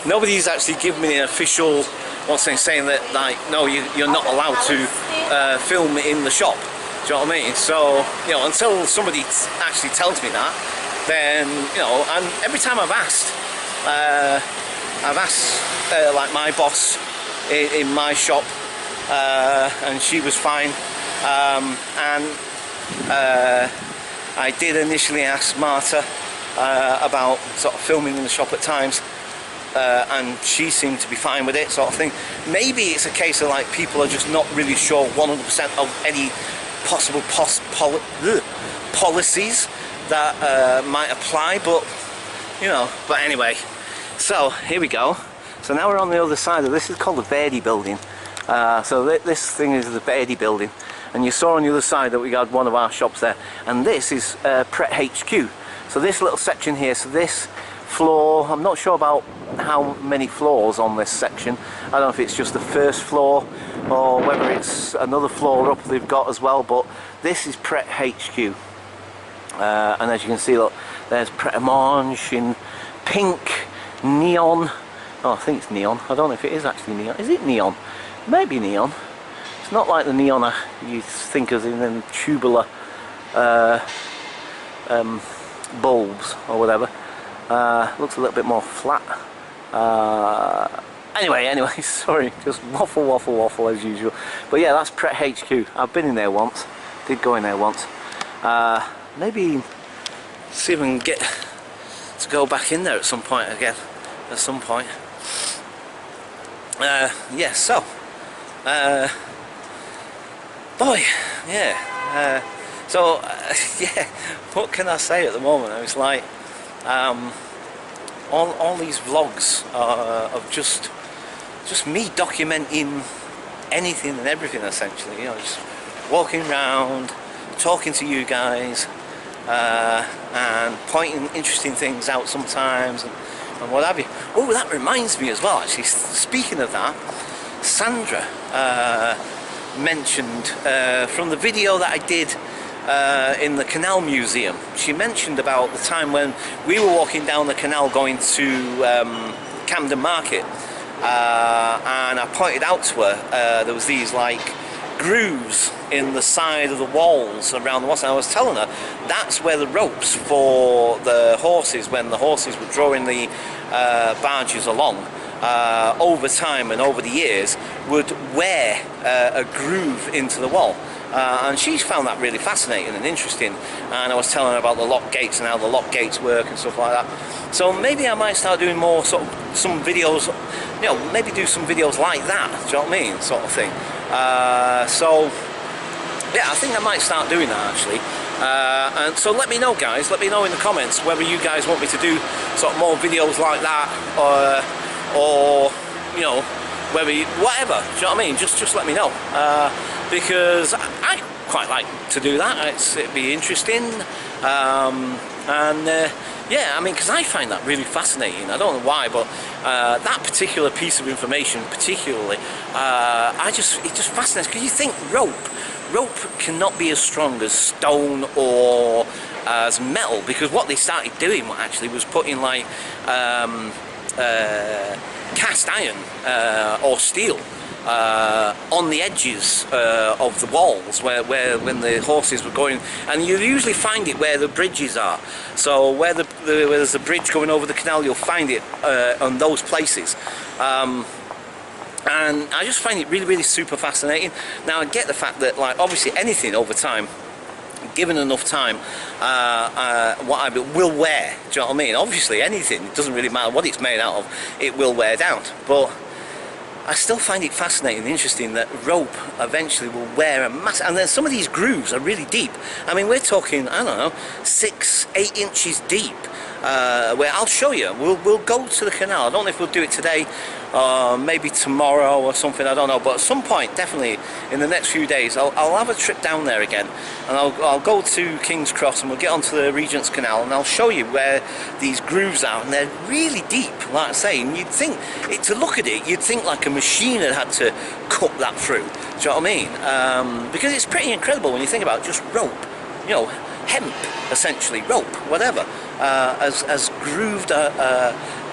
nobody's actually given me an official saying that, like, no, you're not allowed to film in the shop. Do you know what I mean? So, you know, until somebody actually tells me that, then, you know, and every time I've asked like my boss in my shop, and she was fine, and I did initially ask Marta about sort of filming in the shop at times, and she seemed to be fine with it, sort of thing. Maybe it's a case of, like, people are just not really sure 100% of any possible policies that might apply, but you know. But anyway, so here we go. So now we're on the other side of this. Is called the Verdi building. So this thing is the Verdi building, and you saw on the other side that we got one of our shops there, and this is Pret HQ. So this little section here, so this floor. I'm not sure about how many floors on this section. I don't know if it's just the first floor or whether it's another floor up they've got as well, but this is Pret HQ. And as you can see, look, there's Pret a Manger in pink, neon. Oh, I think it's neon. I don't know if it is actually neon. Is it neon? Maybe neon. It's not like the neon you think of in them tubular bulbs or whatever. Looks a little bit more flat. Anyway, sorry, just waffle as usual. But yeah, that's Pret HQ. I've been in there once. Did go in there once. Maybe see if I can get to go back in there at some point again. At some point. Yeah, so boy, yeah. So yeah, what can I say at the moment? It's like all these vlogs of just me documenting anything and everything, essentially. You know, just walking around, talking to you guys, and pointing interesting things out sometimes, and what have you. Oh, that reminds me as well, actually, speaking of that, Sandra mentioned from the video that I did in the Canal Museum. She mentioned about the time when we were walking down the canal going to Camden Market, and I pointed out to her there was these like grooves in the side of the walls around the walls, and I was telling her that's where the ropes for the horses, when the horses were drawing the barges along, over time and over the years, would wear a groove into the wall. And she found that really fascinating and interesting, and I was telling her about the lock gates and how the lock gates work and stuff like that. So maybe I might start doing more sort of some videos, you know, maybe do some videos like that, do you know what I mean, sort of thing. So yeah, I think I might start doing that actually. And so let me know, guys, let me know in the comments whether you guys want me to do sort of more videos like that, or you know, whether you, whatever, do you know what I mean, just let me know, because I quite like to do that. It'd be interesting, and yeah, I mean, because I find that really fascinating. I don't know why, but that particular piece of information particularly, it just fascinates, because you think rope cannot be as strong as stone or as metal, because what they started doing actually was putting like cast iron or steel on the edges of the walls where when the horses were going, and you usually find it where the bridges are. So where there's a bridge going over the canal, you'll find it on those places. And I just find it really super fascinating. Now I get the fact that, like, obviously anything over time, given enough time, will wear, do you know what I mean? Obviously anything, it doesn't really matter what it's made out of, it will wear down. But I still find it fascinating and interesting that rope eventually will wear a mass, and then some of these grooves are really deep. I mean, we're talking, I don't know, 6-8 inches deep. Where I'll show you, we'll go to the canal. I don't know if we'll do it today, maybe tomorrow or something, I don't know, but at some point, definitely in the next few days, I'll have a trip down there again, and I'll go to King's Cross, and we'll get onto the Regent's Canal, and I'll show you where these grooves are, and they're really deep, like I say. And you'd think, to look at it, you'd think like a machine had to cut that through, do you know what I mean? Because it's pretty incredible when you think about just rope, you know, hemp, essentially, rope, whatever, has grooved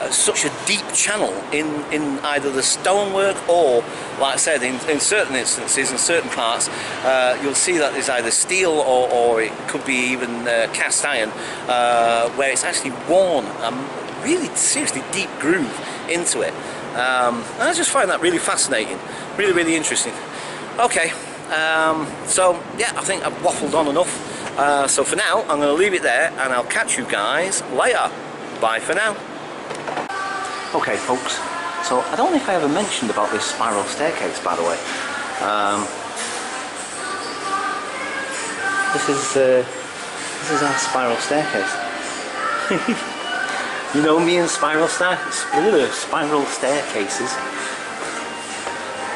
such a deep channel in either the stonework or, like I said, in certain instances, in certain parts, you'll see that there's either steel or it could be even cast iron, where it's actually worn a really seriously deep groove into it. And I just find that really fascinating, really interesting. Okay, so yeah, I think I've waffled on enough. So for now, I'm going to leave it there, and I'll catch you guys later. Bye for now. Okay, folks, so I don't know if I ever mentioned about this spiral staircase, by the way. This is our spiral staircase. You know me and spiral staircases.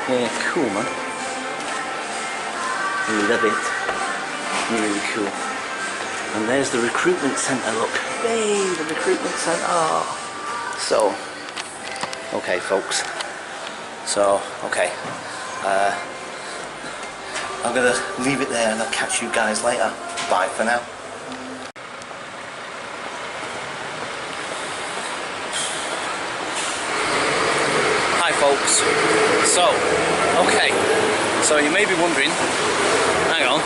Yeah, cool, man. Love it. Really cool. And there's the recruitment centre, look. Hey, the recruitment centre. So, okay folks. So, okay. I'm going to leave it there and I'll catch you guys later. Bye for now. Hi folks. So, okay. So you may be wondering, hang on,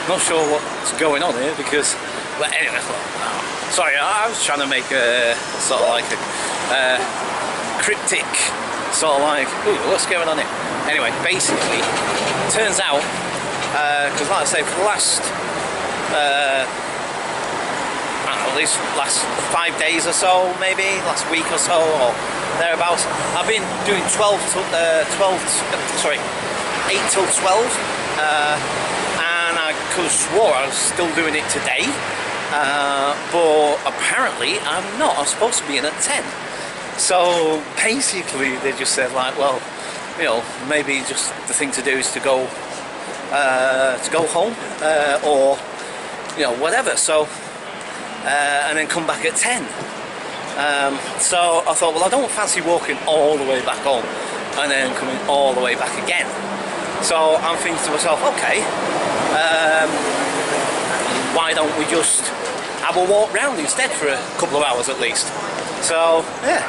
not sure what's going on here because, well anyway, sorry, I was trying to make a sort of like a cryptic sort of like, ooh, what's going on here? Anyway, basically, turns out, because like I say, for the last, I don't know, at least last 5 days or so, maybe, last week or so, or thereabouts, I've been doing 8 till 12, and I could have swore I was still doing it today, but apparently I'm not. I'm supposed to be in at 10. So basically they just said like, well, you know, maybe just the thing to do is to go home, or you know, whatever. So and then come back at 10. So I thought, well, I don't fancy walking all the way back home and then coming all the way back again. So I'm thinking to myself, okay, why don't we just have a walk round instead for a couple of hours at least? So yeah.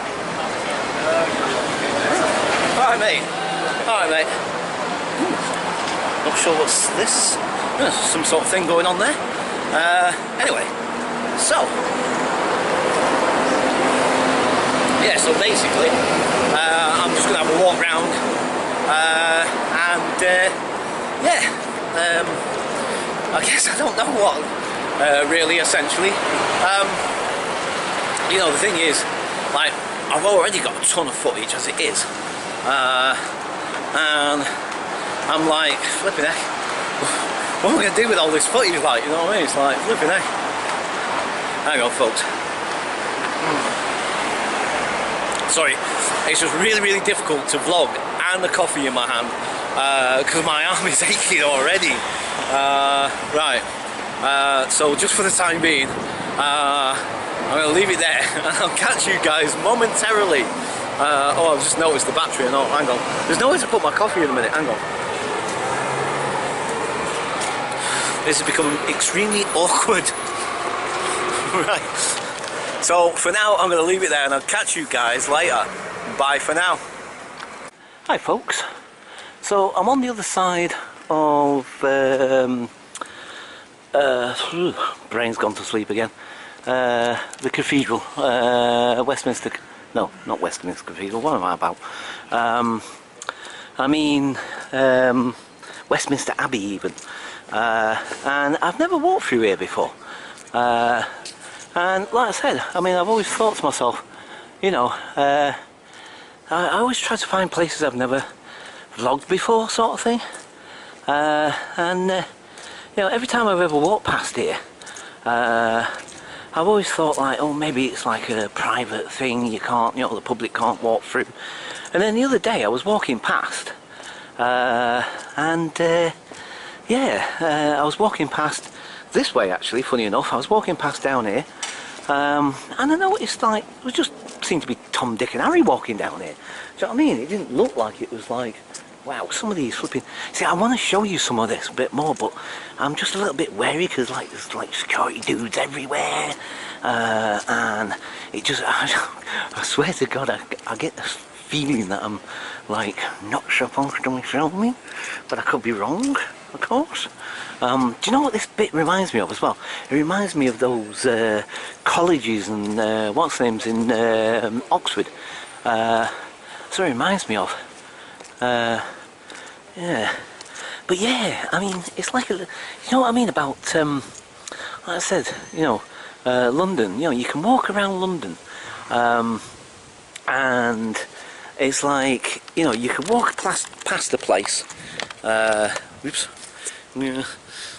Alright mate. Alright mate. Not sure what's this. There's some sort of thing going on there. Anyway, so yeah, so basically I'm just going to have a walk round and yeah, I guess I don't know what really, essentially. You know, the thing is, like, I've already got a ton of footage as it is, and I'm like, flipping heck, what am I going to do with all this footage, like, you know what I mean? It's like, flipping heck. Hang on folks. Sorry, it's just really difficult to vlog and the coffee in my hand, because my arm is aching already. Right, so just for the time being, I'm going to leave it there and I'll catch you guys momentarily. Oh, I've just noticed the battery and all, hang on. There's nowhere to put my coffee in a minute, hang on. This is becoming extremely awkward. Right. So for now I'm going to leave it there and I'll catch you guys later. Bye for now. Hi folks. So I'm on the other side of brain's gone to sleep again. The cathedral, Westminster, no, not Westminster Cathedral, what am I about? I mean Westminster Abbey even, and I've never walked through here before, and like I said, I mean, I've always thought to myself, you know, I always try to find places I've never vlogged before, sort of thing, and you know, every time I've ever walked past here, I've always thought like, oh, maybe it's like a private thing, you can't, you know, the public can't walk through. And then the other day I was walking past, and yeah, I was walking past this way actually, funny enough. I was walking past down here, and I noticed like, it was just seemed to be Tom, Dick and Harry walking down here. Do you know what I mean? It didn't look like it was like, wow, some of these flipping... See, I want to show you some of this a bit more, but I'm just a little bit wary because like there's like security dudes everywhere, and it just, I swear to God, I get this feeling that I'm like not supposed to be filming, but I could be wrong, of course. Do you know what this bit reminds me of as well? It reminds me of those colleges and what's names in Oxford. So it reminds me of. Yeah, but yeah, I mean, it's like a, you know what I mean about like I said, you know, London. You know, you can walk around London, and it's like, you know, you can walk past the place. Oops. Yeah.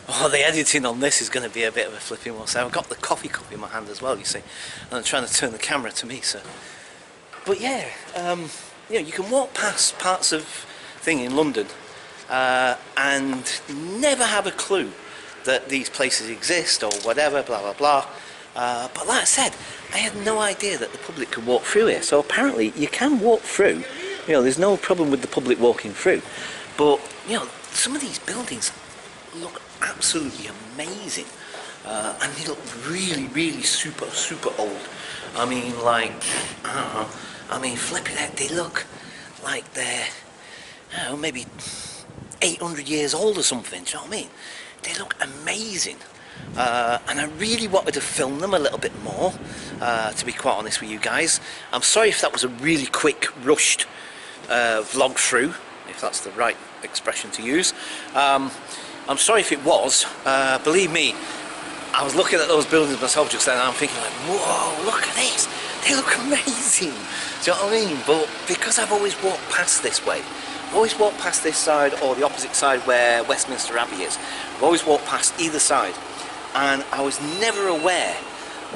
Oh, the editing on this is going to be a bit of a flipping one. So I've got the coffee cup in my hand as well, you see, and I'm trying to turn the camera to me. So, but yeah, you know, you can walk past parts of thing in London and never have a clue that these places exist or whatever, blah blah blah. But like I said, I had no idea that the public could walk through here. So apparently you can walk through. You know, there's no problem with the public walking through. But you know, some of these buildings look absolutely amazing, and they look really, really super old. I mean, like, I don't know. I mean, flipping it, they look like they're, I don't know, maybe 800 years old or something. Do you know what I mean? They look amazing. And I really wanted to film them a little bit more, to be quite honest with you guys. I'm sorry if that was a really quick, rushed vlog through, if that's the right expression to use. I'm sorry if it was. Believe me, I was looking at those buildings myself just then and I'm thinking like, whoa, look at this. They look amazing. Do you know what I mean? But because I've always walked past this way, I've always walked past this side or the opposite side where Westminster Abbey is. I've always walked past either side. And I was never aware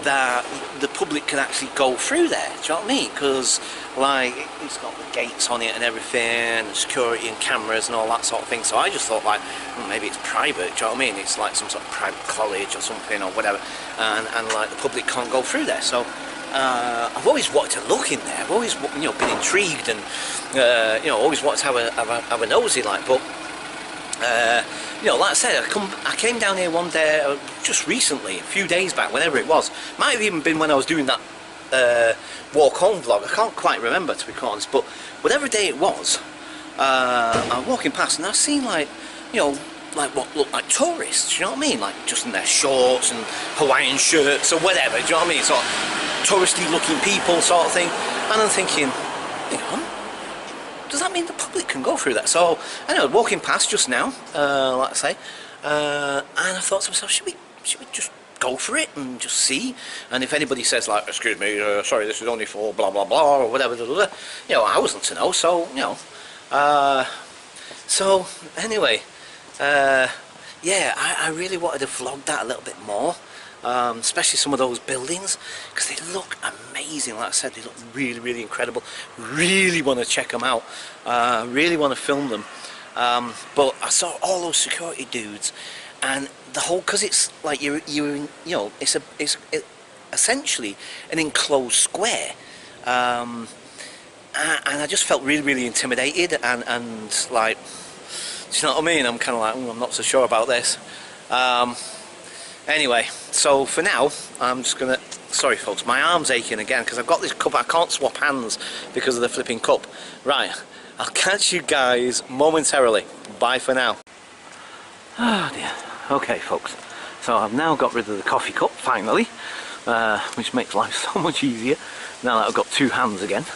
that the public can actually go through there. Do you know what I mean? Because like it's got the gates on it and everything, and security and cameras and all that sort of thing. So I just thought like, maybe it's private. Do you know what I mean? It's like some sort of private college or something or whatever, and like the public can't go through there. So I've always wanted to look in there. I've always, you know, been intrigued and you know, always wanted to have a nosy like, but. You know, like I said, I came down here one day, just recently, a few days back, whenever it was. Might have even been when I was doing that walk home vlog. I can't quite remember, to be quite honest, but whatever day it was, I was walking past and I seen like, you know, like what looked like tourists, you know what I mean? Like just in their shorts and Hawaiian shirts or whatever, do you know what I mean? Sort of touristy looking people sort of thing. And I'm thinking, hang on. Does that mean the public can go through that? So I know, walking past just now, like I say, and I thought to myself, should we just go for it and just see? And if anybody says like, excuse me, sorry, this is only for blah blah blah or whatever, blah, blah, blah, you know, I wasn't to know. So you know, so anyway, yeah, I really wanted to vlog that a little bit more. Especially some of those buildings, because they look amazing. Like I said, they look really, really incredible. Really want to check them out. Really want to film them. But I saw all those security dudes, and the whole, because it's like you know, it's essentially an enclosed square, and I just felt really, really intimidated, and like, do you know what I mean? I'm kind of like, I'm not so sure about this. Anyway, so for now, I'm just gonna, sorry folks, my arm's aching again because I've got this cup, I can't swap hands because of the flipping cup. Right, I'll catch you guys momentarily. Bye for now. Oh dear. Okay folks, so I've now got rid of the coffee cup, finally, which makes life so much easier now that I've got two hands again.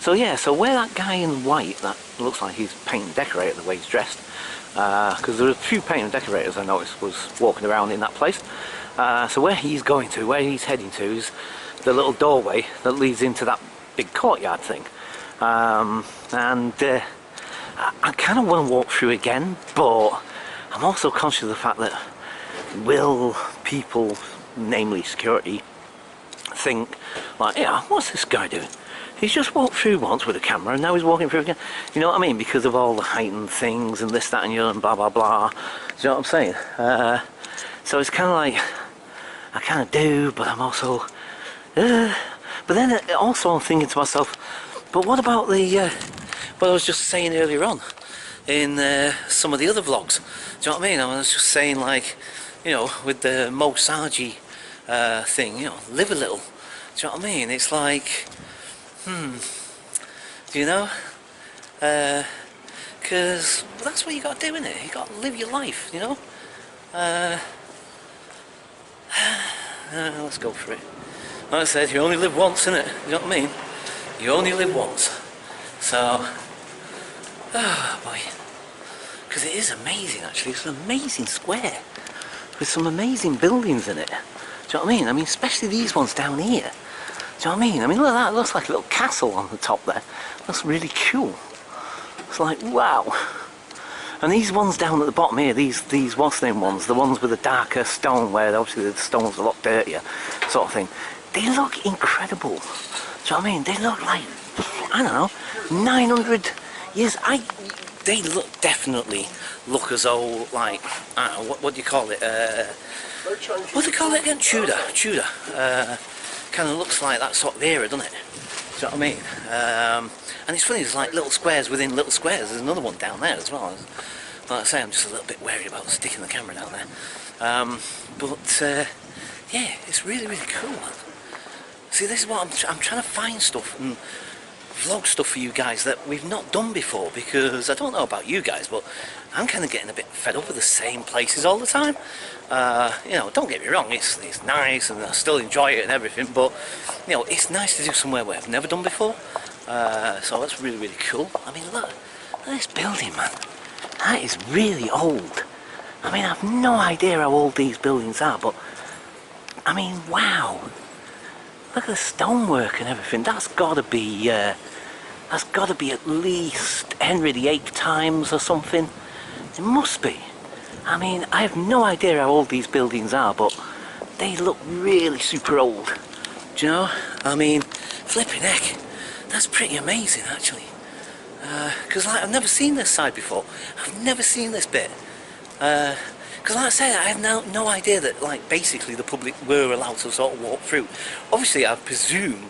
So yeah, so where that guy in white, that looks like he's paint and decorator the way he's dressed, because there were a few paint and decorators I noticed was walking around in that place. So where he's going to, where he's heading to, is the little doorway that leads into that big courtyard thing. And I kind of want to walk through again, but I'm also conscious of the fact that will people, namely security, think like, yeah, what's this guy doing? He's just walked through once with a camera and now he's walking through again. You know what I mean? Because of all the heightened things and this, that and the other and blah blah blah. Do you know what I'm saying? So it's kind of like, I kind of do, but I'm also, but then also I'm thinking to myself, but what about the, what I was just saying earlier on in some of the other vlogs? Do you know what I mean? I was just saying, like, you know, with the Mo Saji thing, you know, live a little. Do you know what I mean? It's like, do you know? Because that's what you got to do, innit? You got to live your life, you know? Let's go for it. Like I said, you only live once, innit? You know what I mean? You only live once. So, oh boy. Because it is amazing, actually. It's an amazing square with some amazing buildings in it. Do you know what I mean? I mean, especially these ones down here. Do you know what I mean? I mean, look at that. It looks like a little castle on the top there. That's really cool. It's like, wow. And these ones down at the bottom here, these what's the name ones, the ones with the darker stone, where obviously the stone's a lot dirtier, sort of thing. They look incredible. Do you know what I mean? They look like, I don't know, 900 years. they definitely look as though, like, I don't know, what do you call it? What do you call it again? Tudor. Kind of looks like that sort of era, doesn't it? Do you know what I mean? And it's funny, there's like little squares within little squares. There's another one down there as well. Like I say, I'm just a little bit wary about sticking the camera down there. Yeah, it's really, really cool, man. See, this is what I'm trying to find stuff and vlog stuff for you guys that we've not done before, because I don't know about you guys, but I'm kind of getting a bit fed up with the same places all the time. You know, don't get me wrong, it's nice and I still enjoy it and everything, but you know, it's nice to do somewhere where I've never done before. So that's really, really cool. I mean, look at this building, man. That is really old. I mean, I've no idea how old these buildings are, but I mean, wow. Look at the stonework and everything. That's gotta be at least Henry VIII times or something. It must be. I mean, I have no idea how old these buildings are, but they look really super old. Do you know? I mean, flipping heck, that's pretty amazing actually. Because like, I've never seen this side before. I've never seen this bit. Because like I said, I had no idea that, like, basically the public were allowed to sort of walk through. Obviously, I presume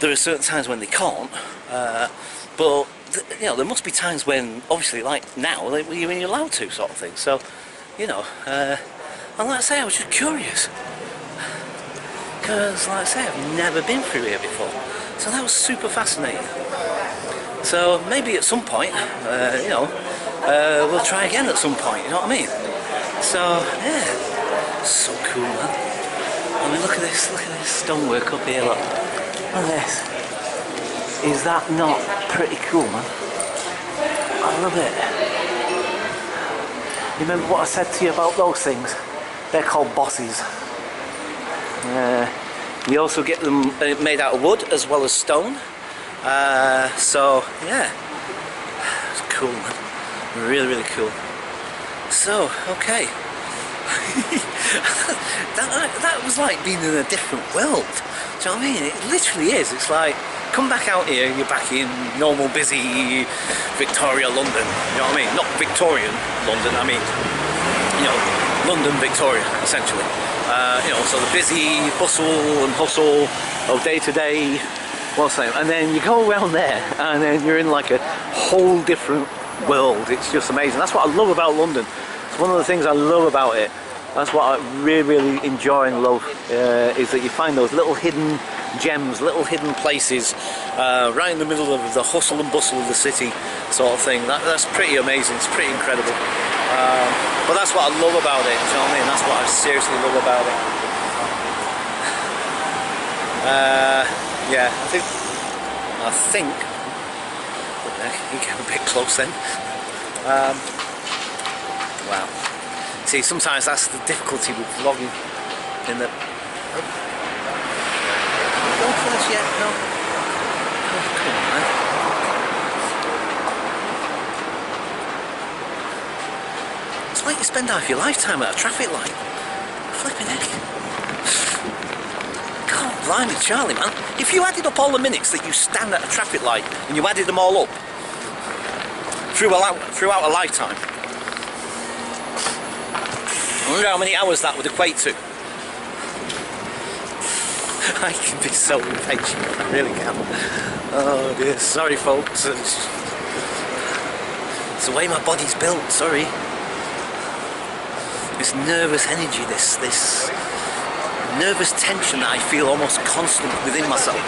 there are certain times when they can't, but you know, there must be times when, obviously, like now, when you're allowed to, sort of thing. So, you know, and like I say, I was just curious, because like I say, I've never been through here before, so that was super fascinating. So maybe at some point, you know, we'll try again at some point. You know what I mean? So yeah, so cool, man. I mean, look at this stonework up here. Look at this. Is that not pretty cool, man? I love it. Remember what I said to you about those things? They're called bosses. You also get them made out of wood as well as stone. So yeah, it's cool, man. Really, really cool. So, okay. that was like being in a different world. Do you know what I mean? It literally is. It's like, come back out here, you're back in normal, busy Victoria, London. You know what I mean? Not Victorian London, I mean, you know, London, Victoria, essentially. You know, so the busy bustle and hustle of day to day, well, same. And then you go around there, and then you're in like a whole different world. It's just amazing. That's what I love about London. It's one of the things I love about it. That's what I really, really enjoy and love, is that you find those little hidden gems, little hidden places, right in the middle of the hustle and bustle of the city, sort of thing. That's pretty amazing. It's pretty incredible. But that's what I love about it. Do you know what I mean? That's what I seriously love about it. Yeah, I think. You get a bit close then. Wow. See, sometimes that's the difficulty with vlogging. In that. Oh. Don't flash yet, no. Oh, come on, man. It's like you spend half your lifetime at a traffic light. Flipping heck. God, blimey, Charlie, man. If you added up all the minutes that you stand at a traffic light and you added them all up throughout a lifetime, I wonder how many hours that would equate to. I can be so impatient, I really can. Oh dear, sorry folks. It's the way my body's built, sorry. This nervous energy, this nervous tension that I feel almost constant within myself.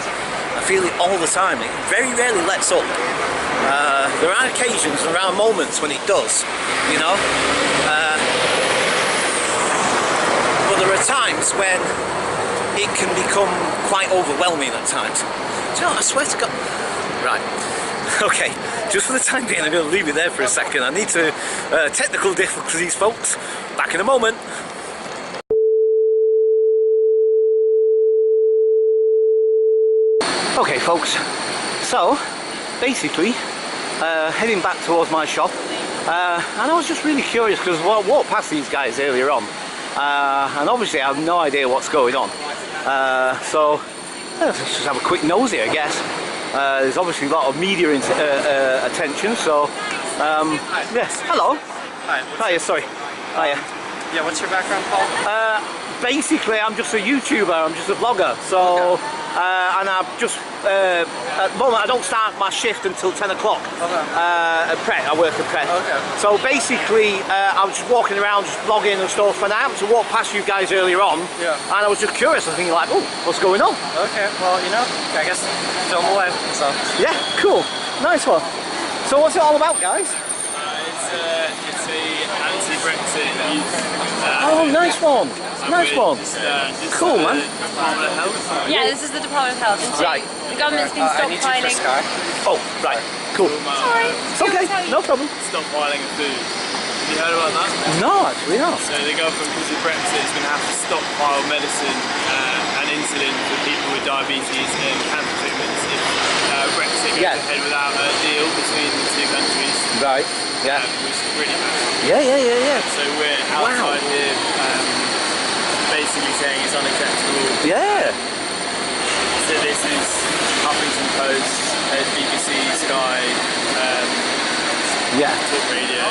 I feel it all the time. It very rarely lets up. There are occasions, there are moments when it does, you know. But there are times when it can become quite overwhelming at times. Do you know what, I swear to God. Right. Okay, just for the time being, I'm going to leave it there for a second. I need to, technical difficulties, folks. Back in a moment. Okay, folks. So, basically, heading back towards my shop, and I was just really curious because I walked past these guys earlier on, and obviously I have no idea what's going on. So, let's just have a quick nosy, I guess. There's obviously a lot of media attention, so Yes. Hello. Hi. Hiya. Sorry. Hiya. Yeah, what's your background, Paul? Basically, I'm just a YouTuber. I'm just a vlogger. So, and I've just at the moment I don't start my shift until 10 o'clock. Okay. At Pret. I work at Pret. Okay. So basically, I was just walking around, just vlogging and stuff. And I happened to walk past you guys earlier on. Yeah. And I was just curious. I was thinking like, oh, what's going on? Okay. Well, you know, I guess film away. So. Yeah. Cool. Nice one. So what's it all about, guys? It's a anti-Brexit youth. Oh, nice one. Nice one. Cool, man. Department of Health. Yeah, this is the Department of Health. And so Right. the government's been I need you for stockpiling. Sky. Oh, right. Cool. Sorry. It's okay. No problem. Stockpiling of food. Have you heard about that? No, actually not. So the government, because of Brexit, is going to have to stockpile medicine and insulin for people with diabetes and cancer treatments if Brexit goes ahead without a deal between the two countries. Right. Yeah. Which is really massive. Yeah. So we're outside here basically saying it's unacceptable. Yeah. So this is Huffington Post, BBC, Sky, Yeah. Talk Radio.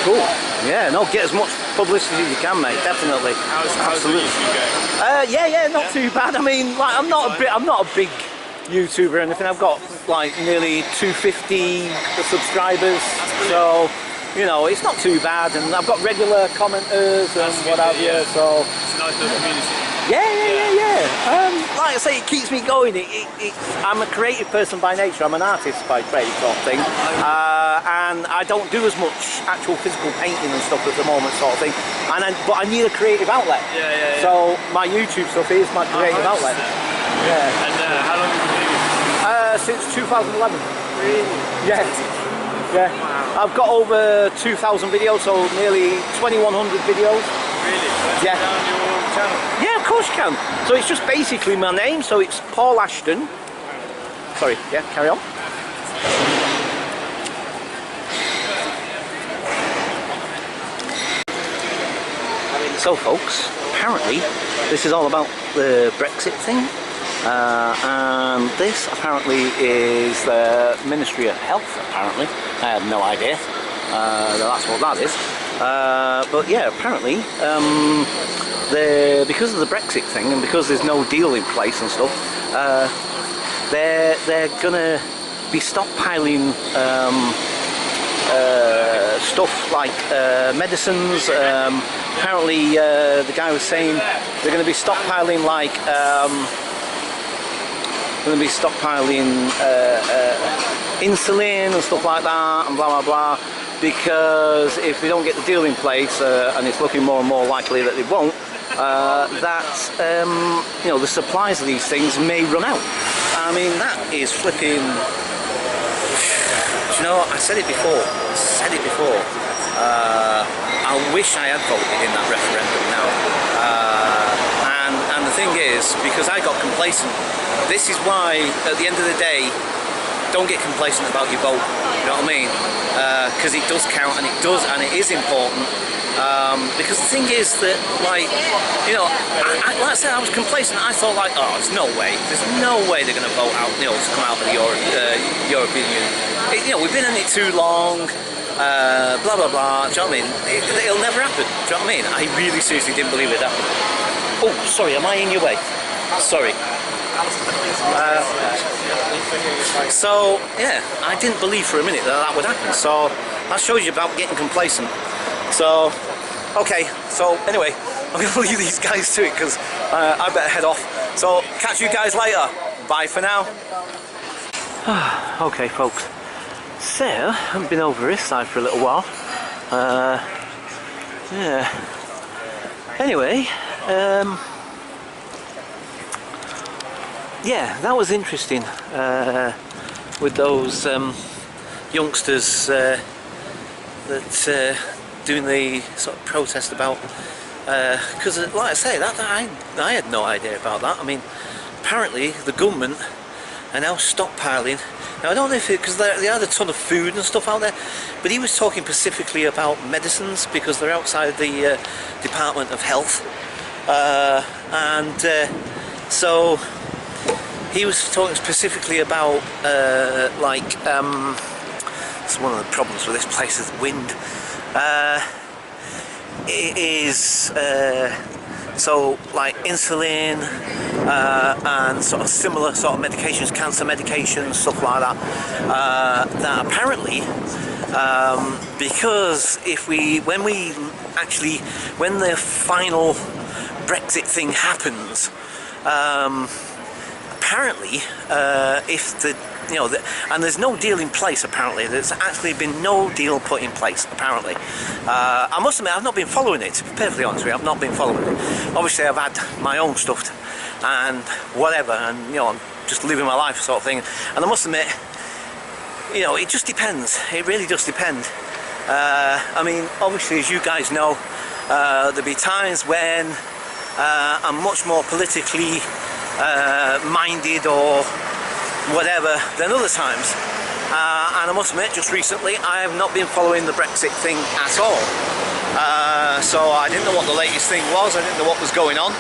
Cool. Yeah. No, get as much publicity as you can, mate. Definitely. How's the YouTube going? Yeah. Not too bad. I mean, like, I'm not a big YouTuber or anything. I've got like nearly 250 subscribers. So, you know, it's not too bad. And I've got regular commenters and what have you. So. It's a nice little community. Yeah. Like I say, it keeps me going. I'm a creative person by nature. I'm an artist by trade, sort of thing. And I don't do as much actual physical painting and stuff at the moment, sort of thing. But I need a creative outlet. Yeah. So my YouTube stuff is my creative outlet. Yeah. And how long have you been doing Since 2011. Really? Yeah. Yeah. Wow. I've got over 2,000 videos, so nearly 2,100 videos. Really? Yeah. Down your channel? Yeah, of course you can. So it's just basically my name, so it's Paul Ashton. Sorry, yeah, carry on. So folks, apparently this is all about the Brexit thing. And this apparently is the Ministry of Health, apparently. I had no idea. That's what that is. But yeah, apparently because of the Brexit thing and because there's no deal in place and stuff, they're gonna be stockpiling stuff like medicines. Apparently the guy was saying they're going to be stockpiling like insulin and stuff like that and blah blah blah, because if they don't get the deal in place, and it's looking more and more likely that they won't, you know, the supplies of these things may run out. I mean, that is flipping. You know, I said it before. I wish I had voted in that referendum now. And the thing is, because I got complacent, this is why, at the end of the day, don't get complacent about your vote. You know what I mean? Because it does count, and it is important. Because the thing is that, like, you know, like I said, I was complacent. I thought, like, oh, there's no way they're going to vote out, you know, to come out of the European Union. You know, we've been in it too long. Blah blah blah. Do you know what I mean? It'll never happen. Do you know what I mean? I really seriously didn't believe it happened. Oh, sorry, am I in your way? Sorry. So yeah, I didn't believe for a minute that would happen. So that shows you about getting complacent. So okay. So anyway, I'm going to leave these guys to it because I better head off. So catch you guys later. Bye for now. Okay, folks. So, I haven't been over this side for a little while. Yeah. Anyway, yeah, that was interesting. With those youngsters that doing the sort of protest about. Because, like I say, I had no idea about that. I mean, apparently the government are now stockpiling. Now I don't know if because they had a ton of food and stuff out there, but he was talking specifically about medicines because they're outside the Department of Health, so that's one of the problems with this place is wind. It is so like insulin and sort of similar sort of medications, cancer medications, stuff like that, that apparently because when the final Brexit thing happens, apparently if and there's no deal in place, apparently there's actually been no deal put in place, apparently. I must admit I've not been following it, to be perfectly honest with you. I've not been following it. Obviously I've had my own stuff and whatever, and you know, I'm just living my life sort of thing, and I must admit, you know, it just depends. It really does depend. I mean, obviously, as you guys know, there'll be times when I'm much more politically minded or whatever than other times, and I must admit, just recently I have not been following the Brexit thing at all, so I didn't know what the latest thing was. I didn't know what was going on.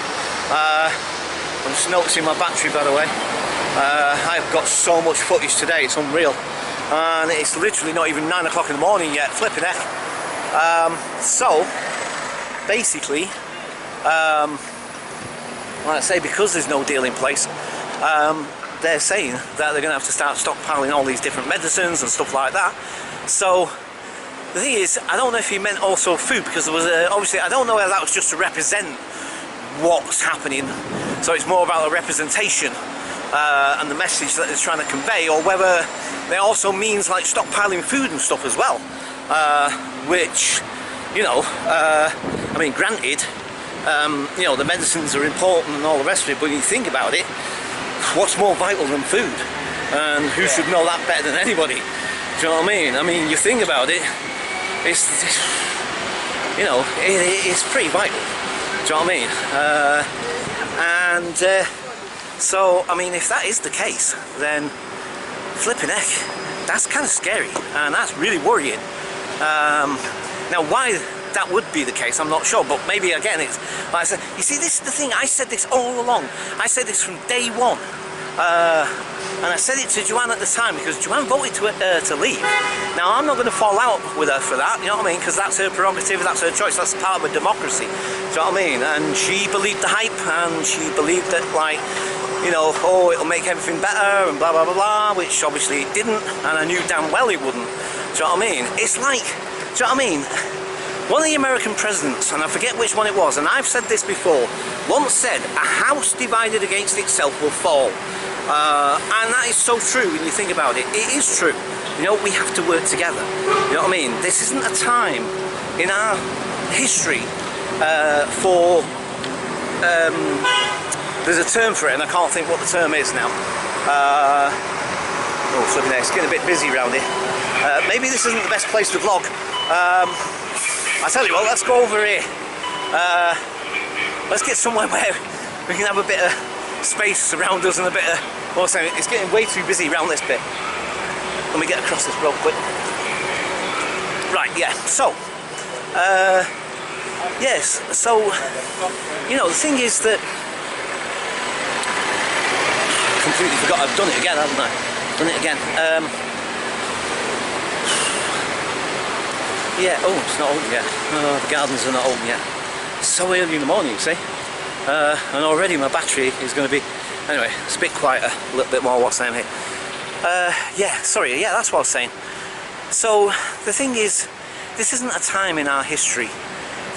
I'm just noticing my battery, by the way. I've got so much footage today, it's unreal, and it's literally not even 9 o'clock in the morning yet, flipping heck. So basically, like I say, because there's no deal in place, they're saying that they're going to have to start stockpiling all these different medicines and stuff like that. So the thing is, I don't know if he meant also food, because there was obviously, I don't know whether that was just to represent what's happening, so it's more about the representation and the message that they're trying to convey, or whether it also means like stockpiling food and stuff as well, which, you know, I mean, granted, you know, the medicines are important and all the rest of it, but when you think about it, what's more vital than food? And who should know that better than anybody? Do you know what I mean? I mean, you think about it, it's you know, it's pretty vital. Do you know what I mean? So, I mean, if that is the case, then flipping heck, that's kind of scary, and that's really worrying. Now, why that would be the case, I'm not sure, but maybe again, it's like I said, you see, this is the thing, I said this all along. I said this from day one, and I said it to Joanne at the time, because Joanne voted to leave. Now, I'm not going to fall out with her for that, you know what I mean, because that's her prerogative, that's her choice, that's part of a democracy, do you know what I mean? And she believed the hype, and she believed that, like, you know, oh, it'll make everything better, and blah blah blah blah, which obviously it didn't, and I knew damn well it wouldn't. Do you know what I mean? It's like, do you know what I mean? One of the American presidents, and I forget which one it was, and I've said this before, once said, a house divided against itself will fall. And that is so true when you think about it. It is true. You know, we have to work together. You know what I mean? This isn't a time in our history for... there's a term for it, and I can't think what the term is now. Oh, flipping there, it's getting a bit busy around here. Maybe this isn't the best place to vlog. I tell you what, let's go over here. Let's get somewhere where we can have a bit of space around us and a bit of... Also, it's getting way too busy around this bit. Let me get across this real quick. Right, yeah, so... yes, so... You know, the thing is that... Completely forgot I've done it again, haven't I? Done it again. Yeah, oh, it's not open yet. Oh, the gardens are not open yet. It's so early in the morning, you see. And already my battery is going to be... Anyway, it's a bit quieter, a little bit more what's name here. Yeah, sorry, yeah, that's what I was saying. So, the thing is, this isn't a time in our history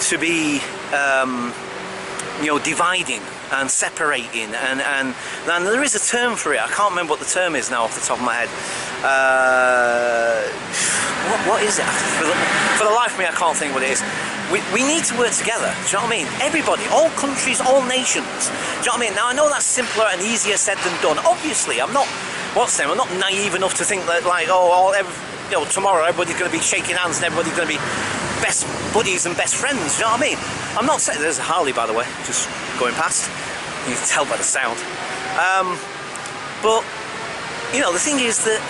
to be, you know, dividing and separating, and there is a term for it. I can't remember what the term is now off the top of my head. What is it? For the life of me, I can't think what it is. We need to work together, do you know what I mean? Everybody, all countries, all nations, do you know what I mean? Now, I know that's simpler and easier said than done. Obviously, I'm not, I'm not naive enough to think that, like, oh, you know, tomorrow everybody's going to be shaking hands and everybody's going to be best buddies and best friends, do you know what I mean? I'm not saying, there's a Harley, by the way, just going past. You can tell by the sound. But, you know, the thing is that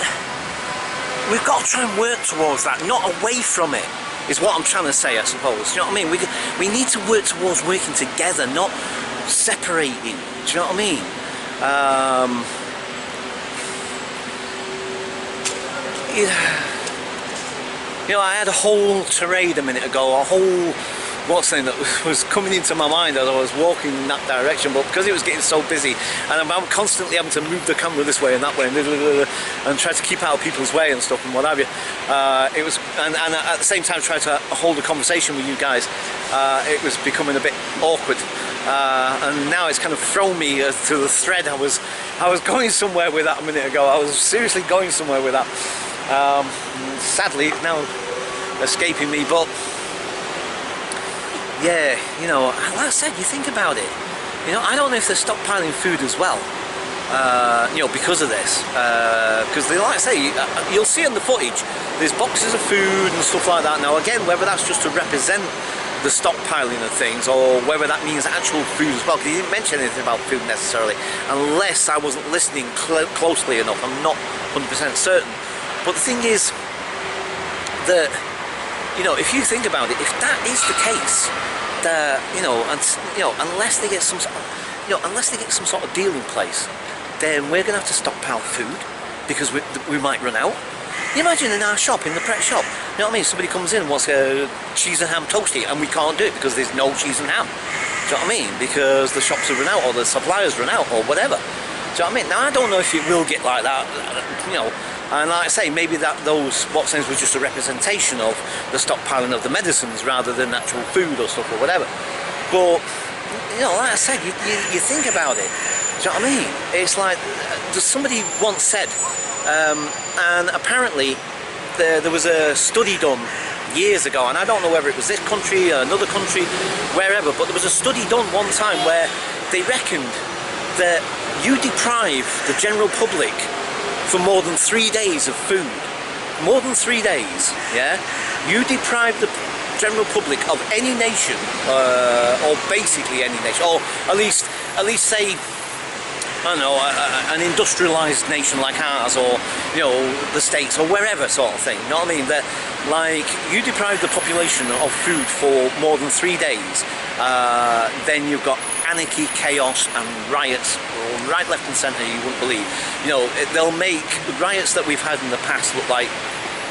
we've got to try and work towards that, not away from it, is what I'm trying to say, I suppose. Do you know what I mean? We need to work towards working together, not separating. Do you know what I mean? You know, I had a whole tirade a minute ago, a whole what's name that was coming into my mind as I was walking in that direction, but because it was getting so busy and I'm constantly having to move the camera this way and that way and try to keep out of people's way and stuff and what have you, it was, and at the same time try to hold a conversation with you guys, it was becoming a bit awkward, and now it's kind of thrown me to the thread. I was going somewhere with that a minute ago. I was seriously going somewhere with that. Sadly it's now escaping me, but yeah, you know, like I said, you think about it, you know, I don't know if they're stockpiling food as well, you know, because of this, because they, like I say, you'll see in the footage, there's boxes of food and stuff like that. Now again, whether that's just to represent the stockpiling of things or whether that means actual food as well, because he didn't mention anything about food necessarily, unless I wasn't listening closely enough. I'm not 100% certain. But the thing is that, you know, if you think about it, if that is the case, that, you know, unless they get some, unless they get some sort of deal in place, then we're going to have to stockpile food because we might run out. You imagine in our shop, in the Pret shop, you know what I mean? Somebody comes in and wants a cheese and ham toastie, and we can't do it because there's no cheese and ham. Do you know what I mean? Because the shops have run out, or the suppliers run out, or whatever. Do you know what I mean? Now I don't know if it will get like that, you know. And like I say, maybe those boxings was just a representation of the stockpiling of the medicines rather than actual food or stuff or whatever. But, you know, like I said, you think about it. Do you know what I mean? It's like, somebody once said, and apparently there was a study done years ago, and I don't know whether it was this country or another country, wherever, but there was a study done one time where they reckoned that you deprive the general public for more than 3 days of food, more than 3 days, yeah, you deprive the general public of any nation, or basically any nation, or at least say, I don't know, an industrialised nation like ours, or, you know, the States, or wherever sort of thing, you know what I mean? That, like, you deprive the population of food for more than 3 days, then you've got anarchy, chaos and riots, right, left and centre, you wouldn't believe. You know, they'll make riots that we've had in the past look like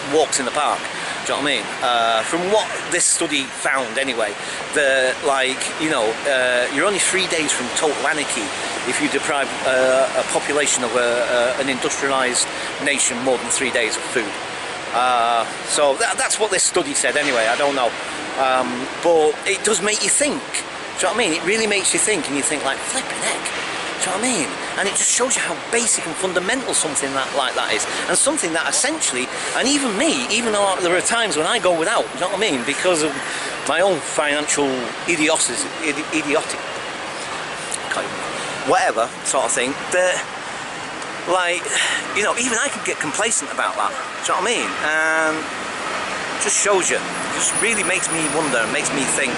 walks in the park. Do you know what I mean? From what this study found anyway, like, you know, you're only 3 days from total anarchy if you deprive a population of an industrialised nation more than 3 days of food. So that's what this study said anyway, I don't know. But it does make you think. Do you know what I mean? It really makes you think, and you think like, flipping heck. Do you know what I mean? And it just shows you how basic and fundamental something like that is, and something that essentially, and even me, even though there are times when I go without, do you know what I mean, because of my own financial idiotic, whatever sort of thing, that, like, you know, even I could get complacent about that. Do you know what I mean? And it just shows you. It just really makes me wonder, and makes me think.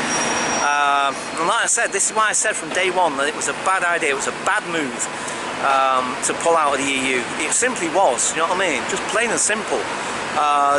And like I said, this is why I said from day one that it was a bad idea, it was a bad move to pull out of the EU. It simply was, you know what I mean? Just plain and simple.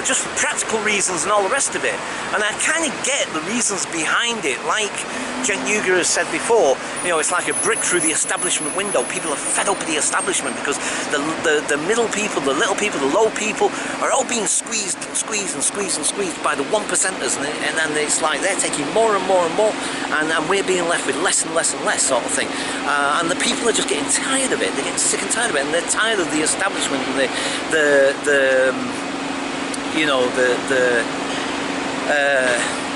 Just for practical reasons and all the rest of it. And I kind of get the reasons behind it, like Jen Yuger has said before, you know, it's like a brick through the establishment window. People are fed up with the establishment because the middle people, the little people, the low people are all being squeezed and squeezed and squeezed and squeezed by the 1%ers, and then it's like they're taking more and more and more, and we're being left with less and less and less sort of thing. And the people are just getting tired of it. They're getting sick and tired of it, and they're tired of the establishment and you know,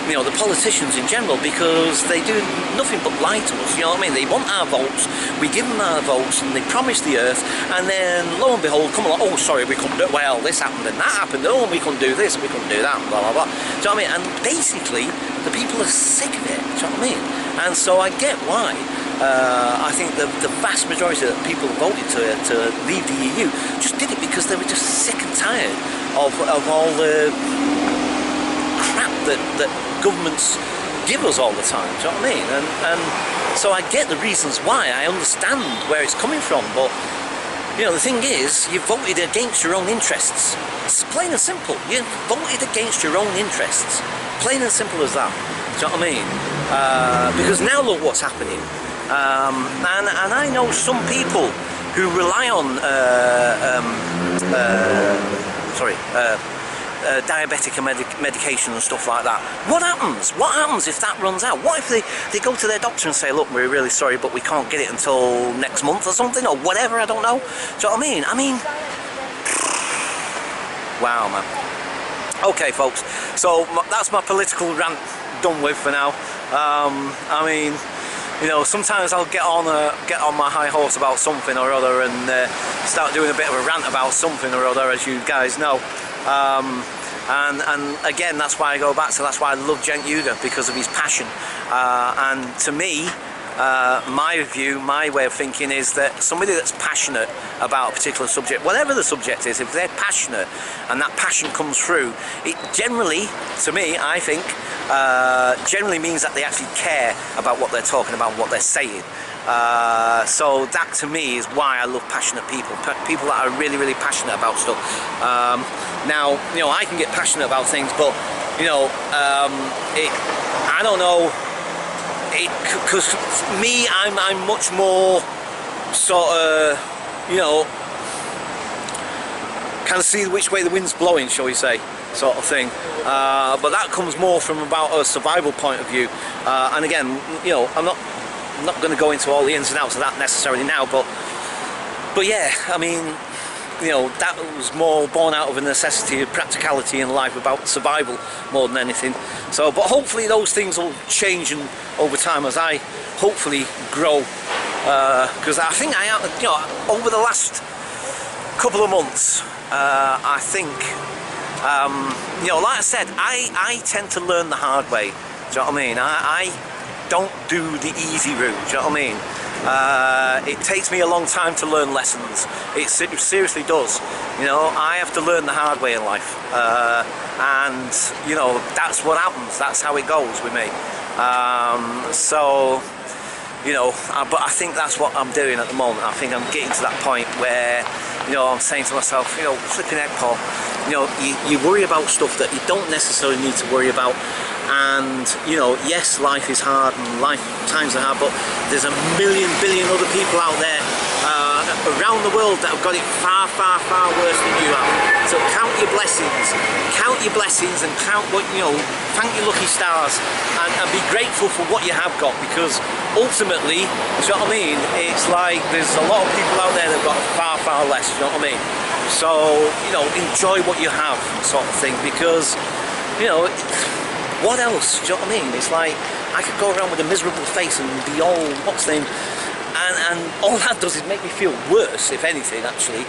you know, the politicians in general, because they do nothing but lie to us, you know what I mean? They want our votes, we give them our votes, and they promise the earth, and then lo and behold, come along, oh sorry, we couldn't do it, well this happened and that happened, oh we couldn't do this, we couldn't do that, and blah blah blah. Do you know what I mean? And basically, the people are sick of it, do you know what I mean? And so I get why. I think the vast majority of the people who voted to leave the EU just did it because they were just sick and tired of all the crap that governments give us all the time, do you know what I mean? And so I get the reasons why, I understand where it's coming from, but you know, the thing is, you voted against your own interests. It's plain and simple. You voted against your own interests. Plain and simple as that. Do you know what I mean? Because now look what's happening. And I know some people who rely on diabetic medication and stuff like that. What happens? What happens if that runs out? What if they go to their doctor and say, look, we're really sorry, but we can't get it until next month or something, or whatever, I don't know. Do you know what I mean? Wow, man. Okay, folks, so that's my political rant done with for now. I mean, you know, sometimes I'll get on my high horse about something or other and start doing a bit of a rant about something or other, as you guys know. And again, that's why I go back to, that's why I love Cenk Uygur, because of his passion. And to me, my view, my way of thinking is that somebody that's passionate about a particular subject, whatever the subject is, if they're passionate and that passion comes through, it generally, to me, I think, generally means that they actually care about what they're talking about and what they're saying. So that to me is why I love passionate people, people that are really, really passionate about stuff. Now, you know, I can get passionate about things, but, you know, I don't know, because me, I'm much more sort of, you know, kind of see which way the wind's blowing, shall we say, sort of thing. But that comes more from about a survival point of view. And again, you know, I'm not going to go into all the ins and outs of that necessarily now, but yeah, I mean, you know, that was more born out of a necessity of practicality in life, about survival more than anything. So, but hopefully those things will change and over time as I hopefully grow, because I think I, you know, over the last couple of months, I think, you know, like I said, I tend to learn the hard way. Do you know what I mean? I don't do the easy route. Do you know what I mean? It takes me a long time to learn lessons. It seriously does. You know, I have to learn the hard way in life, and you know, that's what happens. That's how it goes with me. So, you know, but I think that's what I'm doing at the moment. I think I'm getting to that point where, you know, I'm saying to myself, you know, flipping heck, Paul, you know, you worry about stuff that you don't necessarily need to worry about. And, you know, yes, life is hard and times are hard, but there's a million billion other people out there around the world that have got it far, far, far worse than you have. So count your blessings and count what, you know, thank your lucky stars, and be grateful for what you have got, because ultimately, do you know what I mean, it's like there's a lot of people out there that have got far, far less, do you know what I mean? So, you know, enjoy what you have, sort of thing, because, you know, what else? Do you know what I mean? It's like I could go around with a miserable face and be all, what's the name, and all that does is make me feel worse, if anything, actually.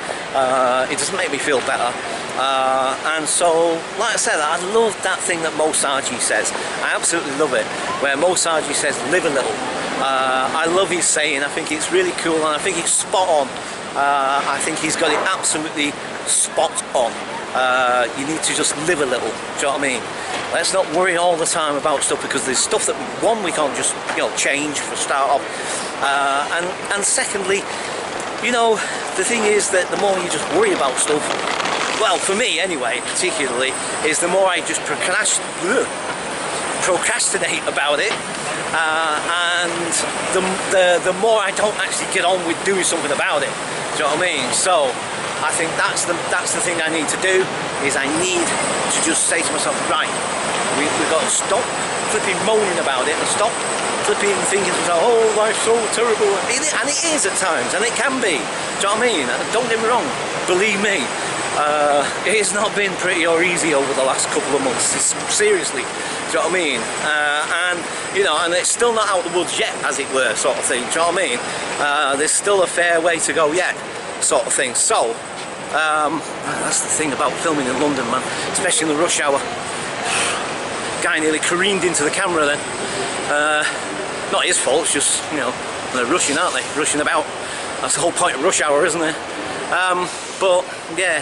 It doesn't make me feel better. And so, like I said, I love that thing that Mo Saji says. I absolutely love it, where Mo Saji says, live a little. I love his saying. I think it's really cool, and I think it's spot on. I think he's got it absolutely spot on. You need to just live a little, do you know what I mean? Let's not worry all the time about stuff, because there's stuff that, one, we can't just, you know, change for start off, and secondly, you know, the thing is that the more you just worry about stuff, well, for me anyway, particularly, is the more I just procrastinate about it, and the more I don't actually get on with doing something about it. Do you know what I mean? So I think that's the thing I need to do, is I need to just say to myself, right, we've got to stop flipping moaning about it and stop flipping thinking to myself, oh, life's so terrible. And it is at times, and it can be. Do you know what I mean? Don't get me wrong, believe me, it has not been pretty or easy over the last couple of months, seriously. Do you know what I mean? And, you know, and it's still not out of the woods yet, as it were, sort of thing. Do you know what I mean? There's still a fair way to go yet, sort of thing. So, that's the thing about filming in London, man, especially in the rush hour. Guy nearly careened into the camera then. Not his fault, it's just, you know, they're rushing, aren't they? Rushing about. That's the whole point of rush hour, isn't it? But, yeah,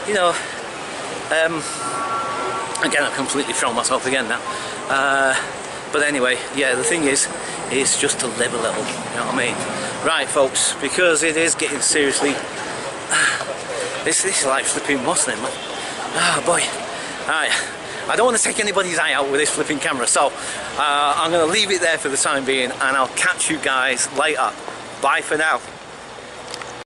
you know, again, I've completely thrown myself again now. But anyway, yeah, the thing is just to live a little, you know what I mean? Right, folks, because it is getting seriously, this is like flipping, what's the name, man? Oh boy. Alright, I don't want to take anybody's eye out with this flipping camera, so I'm going to leave it there for the time being, and I'll catch you guys later. Bye for now.